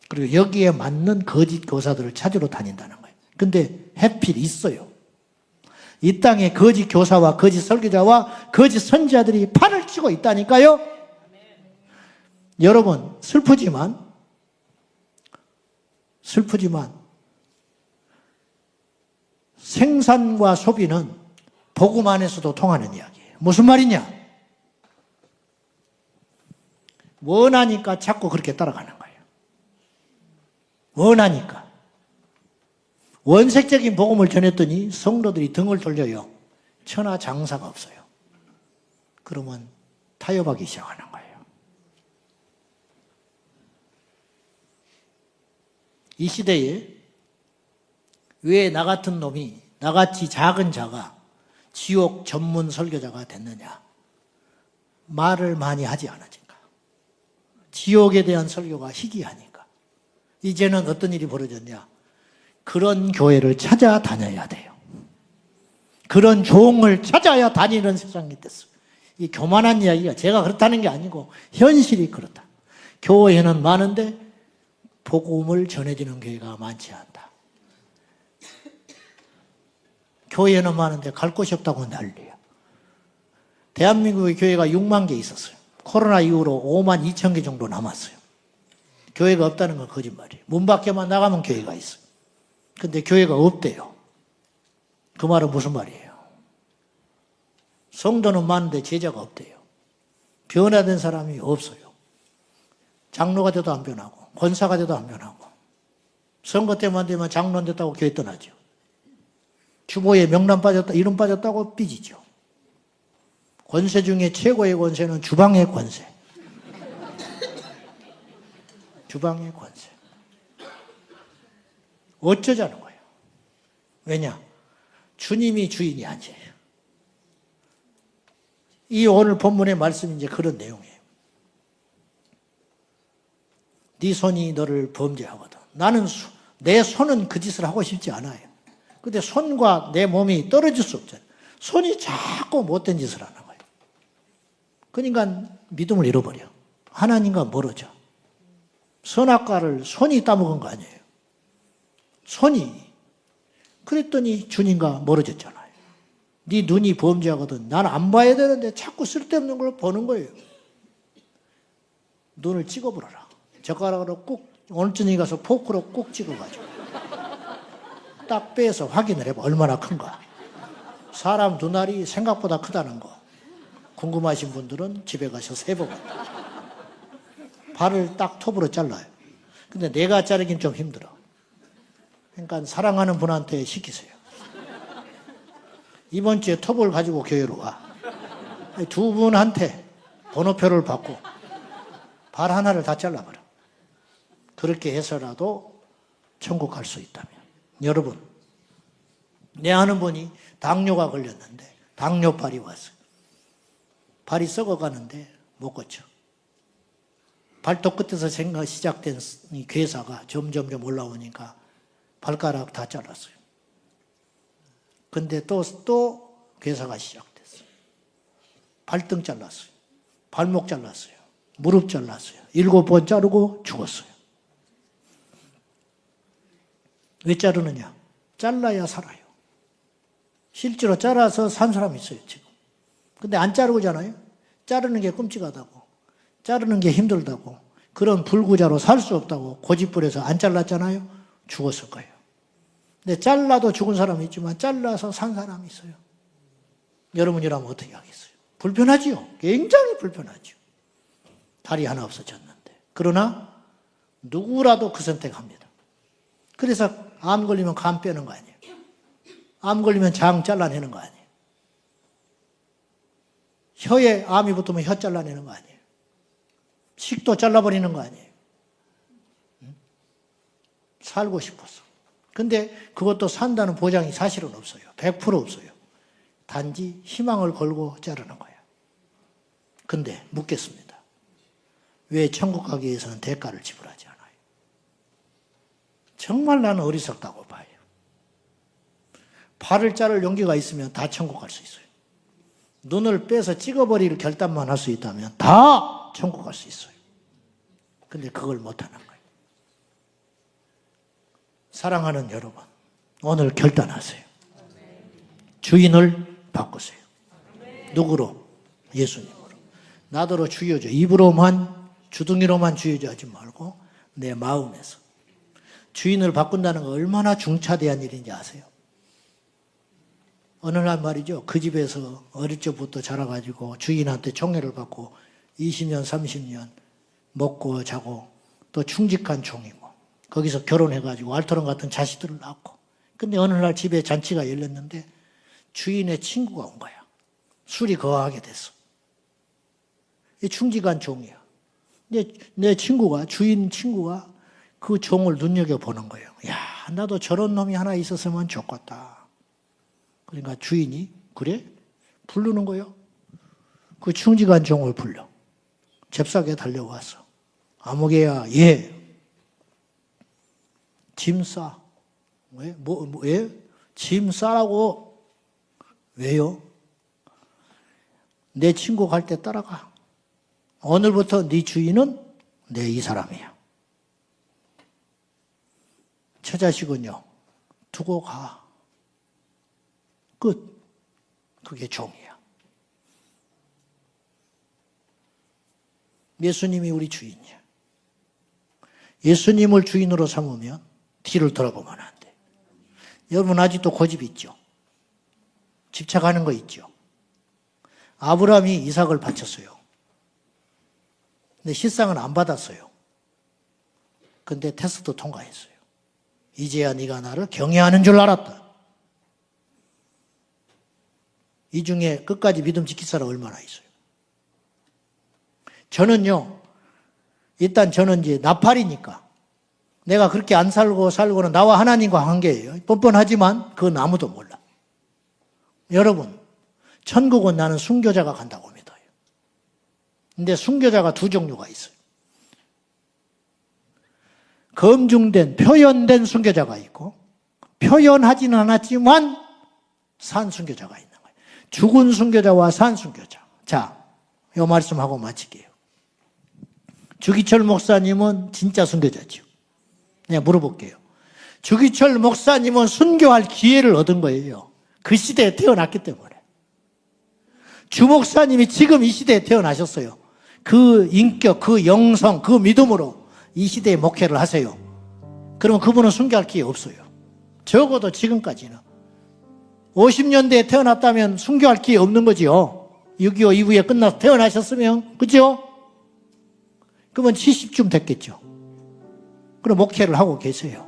그리고 여기에 맞는 거짓 교사들을 찾으러 다닌다는 거예요. 근데 해필 있어요. 이 땅에 거짓 교사와 거짓 설교자와 거짓 선지자들이 판을 치고 있다니까요. 여러분 슬프지만 생산과 소비는 복음 안에서도 통하는 이야기예요. 무슨 말이냐? 원하니까 자꾸 그렇게 따라가는 거예요. 원하니까. 원색적인 복음을 전했더니 성도들이 등을 돌려요. 천하 장사가 없어요. 그러면 타협하기 시작하는 거예요. 이 시대에 왜 나 같은 놈이, 나같이 작은 자가 지옥 전문 설교자가 됐느냐? 말을 많이 하지 않으니까. 지옥에 대한 설교가 희귀하니까. 이제는 어떤 일이 벌어졌냐? 그런 교회를 찾아다녀야 돼요. 그런 종을 찾아야 다니는 세상이 됐어요. 이 교만한 이야기가 제가 그렇다는 게 아니고 현실이 그렇다. 교회는 많은데 복음을 전해주는 교회가 많지 않다. 교회는 많은데 갈 곳이 없다고 난리야. 대한민국의 교회가 6만 개 있었어요. 코로나 이후로 5만 2천 개 정도 남았어요. 교회가 없다는 건 거짓말이에요. 문 밖에만 나가면 교회가 있어요. 근데 교회가 없대요. 그 말은 무슨 말이에요? 성도는 많은데 제자가 없대요. 변화된 사람이 없어요. 장로가 돼도 안 변하고 권사가 돼도 안 변하고 선거 때만 되면 장로 안 됐다고 교회 떠나죠. 주보에 명란 빠졌다, 이름 빠졌다고 삐지죠. 권세 중에 최고의 권세는 주방의 권세. 주방의 권세. 어쩌자는 거예요. 왜냐? 주님이 주인이 아니에요. 이 오늘 본문의 말씀이 이제 그런 내용이에요. 네 손이 너를 범죄하거든. 나는 내 손은 그 짓을 하고 싶지 않아요. 근데 손과 내 몸이 떨어질 수 없잖아요. 손이 자꾸 못된 짓을 하는 거예요. 그러니까 믿음을 잃어버려. 하나님과 멀어져. 선악과를 손이 따먹은 거 아니에요. 손이. 그랬더니 주님과 멀어졌잖아요. 네 눈이 범죄하거든. 나는 안 봐야 되는데 자꾸 쓸데없는 걸 보는 거예요. 눈을 찍어버려라. 젓가락으로 꾹, 오늘 저녁에 가서 포크로 꾹 찍어가지고 딱 빼서 확인을 해봐. 얼마나 큰가. 사람 눈알이 생각보다 크다는 거. 궁금하신 분들은 집에 가셔서 해보고. 발을 딱 톱으로 잘라요. 근데 내가 자르긴 좀 힘들어. 그러니까 사랑하는 분한테 시키세요. 이번 주에 톱을 가지고 교회로 와. 두 분한테 번호표를 받고 발 하나를 다 잘라버려. 그렇게 해서라도 천국 갈 수 있다면. 여러분, 내 아는 분이 당뇨가 걸렸는데 당뇨발이 왔어요. 발이 썩어가는데 못 고쳐. 발톱 끝에서 시작된 이 괴사가 점점점 올라오니까 발가락 다 잘랐어요. 근데 또 괴사가 시작됐어요. 발등 잘랐어요. 발목 잘랐어요. 무릎 잘랐어요. 7번 자르고 죽었어요. 왜 자르느냐? 잘라야 살아요. 실제로 잘라서 산 사람이 있어요, 지금. 근데 안 자르잖아요? 자르는 게 끔찍하다고. 자르는 게 힘들다고. 그런 불구자로 살 수 없다고 고집부려서 안 잘랐잖아요? 죽었을 거예요. 근데 잘라도 죽은 사람이 있지만 잘라서 산 사람이 있어요. 여러분이라면 어떻게 하겠어요? 불편하지요? 굉장히 불편하죠. 다리 하나 없어졌는데. 그러나 누구라도 그 선택합니다. 그래서 암 걸리면 간 빼는 거 아니에요. 암 걸리면 장 잘라내는 거 아니에요. 혀에 암이 붙으면 혀 잘라내는 거 아니에요. 식도 잘라버리는 거 아니에요. 살고 싶어서. 근데 그것도 산다는 보장이 사실은 없어요. 100% 없어요. 단지 희망을 걸고 자르는 거예요. 근데 묻겠습니다. 왜 천국 가기 위해서는 대가를 지불하지 않아요? 정말 나는 어리석다고 봐요. 발을 자를 용기가 있으면 다 천국 갈 수 있어요. 눈을 빼서 찍어버릴 결단만 할 수 있다면 다 천국 갈 수 있어요. 근데 그걸 못하는 거예요. 사랑하는 여러분, 오늘 결단하세요. 주인을 바꾸세요. 누구로? 예수님으로. 나더러 주여줘. 입으로만, 주둥이로만 주여줘 하지 말고 내 마음에서. 주인을 바꾼다는 거 얼마나 중차대한 일인지 아세요? 어느 날 말이죠. 그 집에서 어릴 적부터 자라가지고 주인한테 총애를 받고 20년, 30년 먹고 자고 또 충직한 종이고 거기서 결혼해가지고 알토론 같은 자식들을 낳고 근데 어느 날 집에 잔치가 열렸는데 주인의 친구가 온 거야. 술이 거하게 됐어. 이 충직한 종이야. 내 친구가, 주인 친구가 그 종을 눈여겨보는 거예요. 야, 나도 저런 놈이 하나 있었으면 좋겠다. 그러니까 주인이, 그래? 부르는 거예요. 그 충직한 종을 불러. 잽싸게 달려왔어. 아무개야, 예. 짐 싸. 왜? 왜? 짐 싸라고. 왜요? 내 친구 갈 때 따라가. 오늘부터 네 주인은 내 이 사람이야. 처자식은요, 두고 가. 끝. 그게 종이야. 예수님이 우리 주인이야. 예수님을 주인으로 삼으면 뒤를 돌아보면 안 돼. 여러분 아직도 고집 있죠? 집착하는 거 있죠? 아브라함이 이삭을 바쳤어요. 근데 실상은 안 받았어요. 근데 테스트 통과했어요. 이제야 네가 나를 경외하는 줄 알았다. 이 중에 끝까지 믿음 지킬 사람 얼마나 있어요? 저는요, 일단 저는 이제 나팔이니까 내가 그렇게 안 살고는 나와 하나님과 관계예요. 뻔뻔하지만 그건 아무도 몰라. 여러분, 천국은 나는 순교자가 간다고 믿어요. 근데 순교자가 두 종류가 있어요. 검증된, 표현된 순교자가 있고 표현하지는 않았지만 산 순교자가 있는 거예요. 죽은 순교자와 산 순교자. 자, 이 말씀하고 마칠게요. 주기철 목사님은 진짜 순교자죠. 내가 물어볼게요. 주기철 목사님은 순교할 기회를 얻은 거예요. 그 시대에 태어났기 때문에. 주 목사님이 지금 이 시대에 태어나셨어요. 그 인격, 그 영성, 그 믿음으로 이 시대에 목회를 하세요. 그러면 그분은 순교할 기회 없어요. 적어도 지금까지는. 50년대에 태어났다면 순교할 기회 없는 거지요. 6.25 이후에 끝나서 태어나셨으면, 그죠? 그러면 70쯤 됐겠죠. 그럼 목회를 하고 계세요.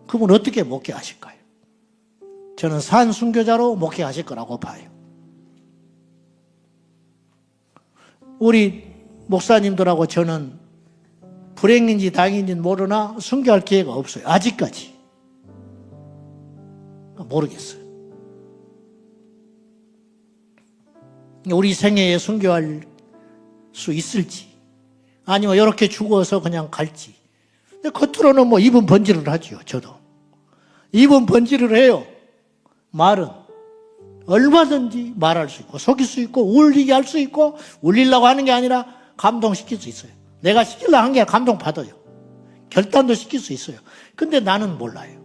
그분 어떻게 목회하실까요? 저는 산 순교자로 목회하실 거라고 봐요. 우리 목사님들하고 저는 불행인지 다행인지는 모르나 순교할 기회가 없어요. 아직까지. 모르겠어요. 우리 생애에 순교할 수 있을지, 아니면 이렇게 죽어서 그냥 갈지. 겉으로는 뭐 입은 번지를 하죠. 저도 입은 번지를 해요. 말은 얼마든지 말할 수 있고 속일 수 있고 울리게 할 수 있고, 울리려고 하는 게 아니라 감동시킬 수 있어요. 내가 시키려고 한 게 아니라 감동받아요. 결단도 시킬 수 있어요. 근데 나는 몰라요.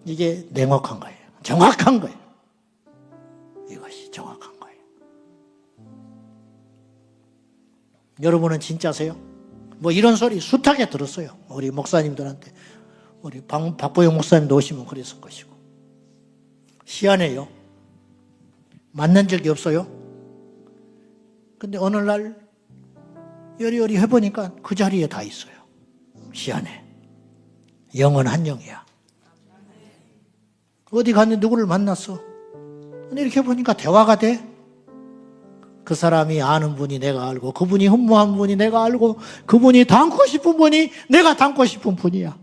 이게 냉혹한 거예요. 정확한 거예요. 이것이 정확한 거예요. 여러분은 진짜세요? 뭐 이런 소리 숱하게 들었어요. 우리 목사님들한테. 우리 박보영 목사님도 오시면 그랬을 것이고. 희한해요. 만난 적이 없어요. 근데 어느 날 여리여리 해보니까 그 자리에 다 있어요. 희한해. 영은 한 영이야. 어디 갔는데 누구를 만났어. 근데 이렇게 보니까 대화가 돼. 그 사람이 아는 분이 내가 알고, 그분이 흠모한 분이 내가 알고, 그분이 닮고 싶은 분이 내가 닮고 싶은 분이야.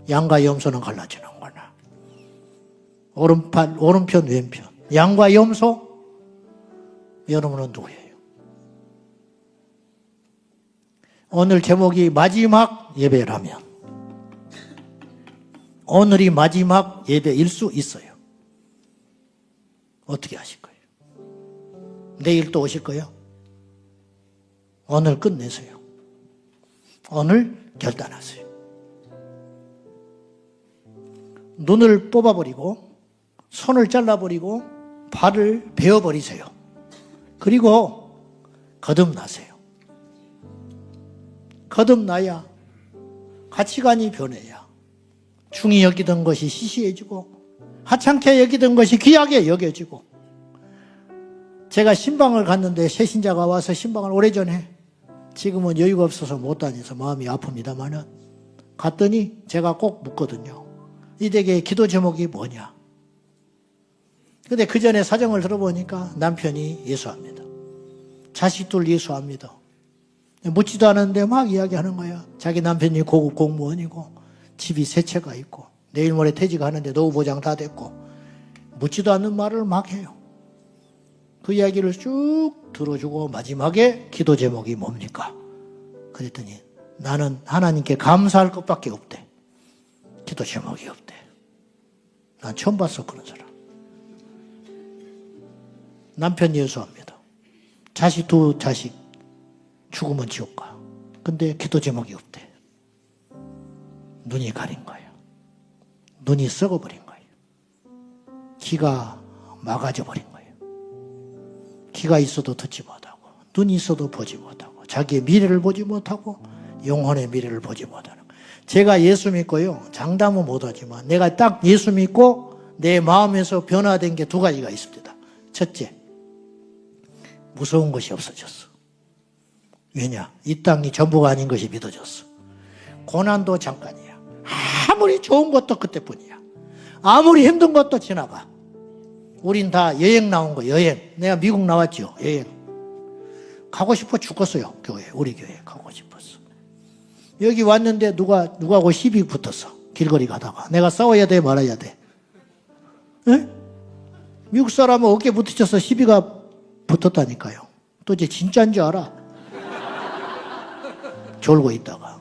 양과 염소는 갈라지는구나. 오른편 왼편. 양과 염소. 여러분은 누구예요? 오늘 제목이 마지막 예배라면 오늘이 마지막 예배일 수 있어요. 어떻게 하실 거예요? 내일 또 오실 거예요? 오늘 끝내세요. 오늘 결단하세요. 눈을 뽑아버리고 손을 잘라버리고 발을 베어버리세요. 그리고 거듭나세요. 거듭나야 가치관이 변해야 중히 여기던 것이 시시해지고 하찮게 여기던 것이 귀하게 여겨지고. 제가 신방을 갔는데 새 신자가 와서 신방을 오래전에, 지금은 여유가 없어서 못 다녀서 마음이 아픕니다만은, 갔더니 제가 꼭 묻거든요. 이 댁의 기도 제목이 뭐냐? 근데 그 전에 사정을 들어보니까 남편이 예수합니다. 자식들 예수합니다. 묻지도 않았는데 막 이야기하는 거야. 자기 남편이 고급 공무원이고 집이 세 채가 있고 내일 모레 퇴직하는데 노후 보장 다 됐고 묻지도 않는 말을 막 해요. 그 이야기를 쭉 들어주고 마지막에 기도 제목이 뭡니까? 그랬더니 나는 하나님께 감사할 것밖에 없대. 기도 제목이 없대. 난 처음 봤어 그런 사람. 남편 예수합니다. 자식 두 자식 죽으면 지옥 가. 근데 기도 제목이 없대. 눈이 가린 거예요. 눈이 썩어버린 거예요. 귀가 막아져 버린 거예요. 귀가 있어도 듣지 못하고 눈이 있어도 보지 못하고 자기의 미래를 보지 못하고 영혼의 미래를 보지 못하는 거예요. 제가 예수 믿고요. 장담은 못하지만 내가 딱 예수 믿고 내 마음에서 변화된 게 두 가지가 있습니다. 첫째, 무서운 것이 없어졌어. 왜냐? 이 땅이 전부가 아닌 것이 믿어졌어. 고난도 잠깐이야. 아무리 좋은 것도 그때뿐이야. 아무리 힘든 것도 지나가. 우린 다 여행 나온 거, 여행. 내가 미국 나왔죠, 여행. 가고 싶어 죽겠어요, 교회. 우리 교회 가고 싶었어. 여기 왔는데 누가하고 시비 붙었어. 길거리 가다가. 내가 싸워야 돼, 말아야 돼? 에? 미국 사람은 어깨 부딪혀서 시비가 붙었다니까요. 또 이제 진짜인 줄 알아. 졸고 있다가.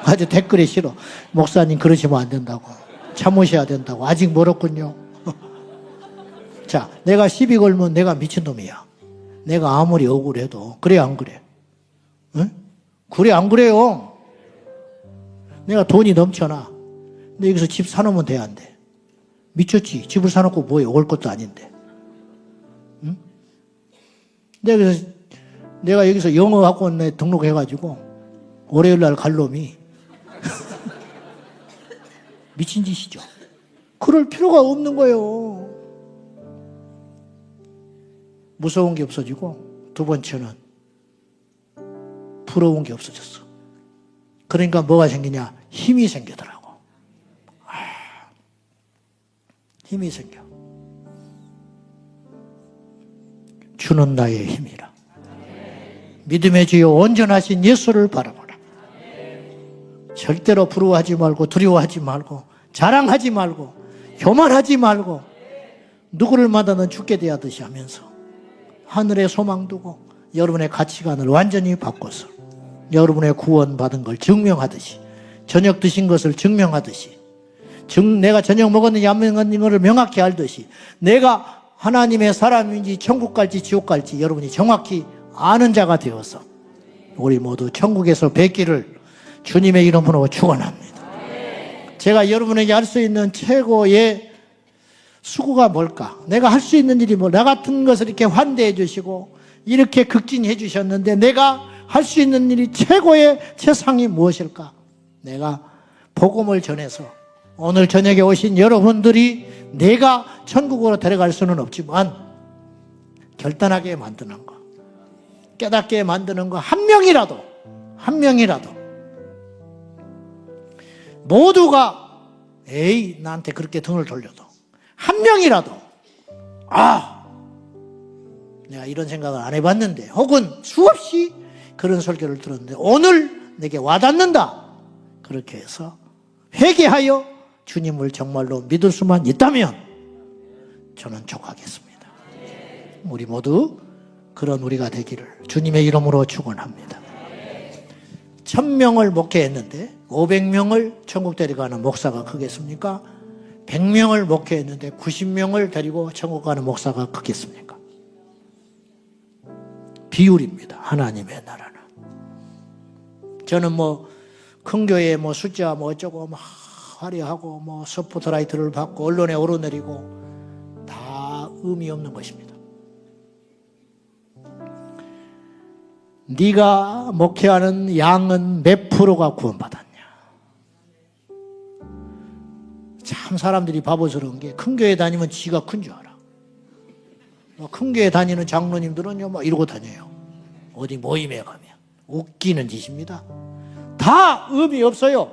아주 댓글이 싫어. 목사님 그러시면 안 된다고. 참으셔야 된다고. 아직 멀었군요. 자, 내가 시비 걸면 내가 미친놈이야. 내가 아무리 억울해도. 그래, 안 그래? 응? 그래, 안 그래요? 내가 돈이 넘쳐나. 근데 여기서 집 사놓으면 돼, 안 돼? 미쳤지? 집을 사놓고 뭐해? 올 것도 아닌데. 응? 내가 여기서 영어 학원에 등록해가지고 월요일 날 갈 놈이 미친 짓이죠. 그럴 필요가 없는 거예요. 무서운 게 없어지고 두 번째는 부러운 게 없어졌어. 그러니까 뭐가 생기냐? 힘이 생기더라고. 힘이 생겨. 주는 나의 힘이라. 믿음의 주여 온전하신 예수를 바라보라. 절대로 부러워하지 말고 두려워하지 말고 자랑하지 말고 교만하지 말고 누구를 만나든 죽게 대하듯이 하면서 하늘에 소망 두고 여러분의 가치관을 완전히 바꿔서 여러분의 구원받은 걸 증명하듯이 저녁 드신 것을 증명하듯이 내가 저녁 먹었는지 안 먹었는지 를 명확히 알듯이 내가 하나님의 사람인지 천국 갈지 지옥 갈지 여러분이 정확히 아는 자가 되어서 우리 모두 천국에서 뵙기를 주님의 이름으로 축원합니다. 제가 여러분에게 할 수 있는 최고의 수고가 뭘까? 내가 할 수 있는 일이 나 같은 것을 이렇게 환대해 주시고 이렇게 극진해 주셨는데 내가 할 수 있는 일이 최고의 세상이 무엇일까? 내가 복음을 전해서 오늘 저녁에 오신 여러분들이 내가 천국으로 데려갈 수는 없지만 결단하게 만드는 거, 깨닫게 만드는 거 한 명이라도 모두가 에이 나한테 그렇게 등을 돌려도 한 명이라도 내가 이런 생각을 안 해봤는데 혹은 수없이 그런 설교를 들었는데 오늘 내게 와닿는다. 그렇게 해서 회개하여 주님을 정말로 믿을 수만 있다면 저는 족하겠습니다. 우리 모두 그런 우리가 되기를 주님의 이름으로 축원합니다. 1000명을 목회했는데 500명을 천국 데려가는 목사가 크겠습니까? 100명을 목회했는데 90명을 데리고 천국 가는 목사가 크겠습니까? 비율입니다. 하나님의 나라는. 저는 큰 교회 숫자 어쩌고 화려하고 스포트라이트를 받고 언론에 오르내리고 다 의미 없는 것입니다. 네가 목회하는 양은 몇 프로가 구원받았냐? 참 사람들이 바보스러운 게 큰 교회 다니면 지가 큰 줄 알아. 큰 교회 다니는 장로님들은요 이러고 다녀요. 어디 모임에 가면 웃기는 짓입니다. 다 의미 없어요.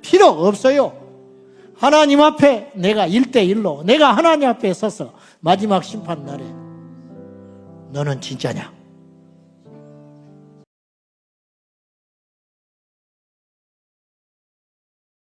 필요 없어요. 하나님 앞에 내가 1대1로 내가 하나님 앞에 서서 마지막 심판 날에 너는 진짜냐?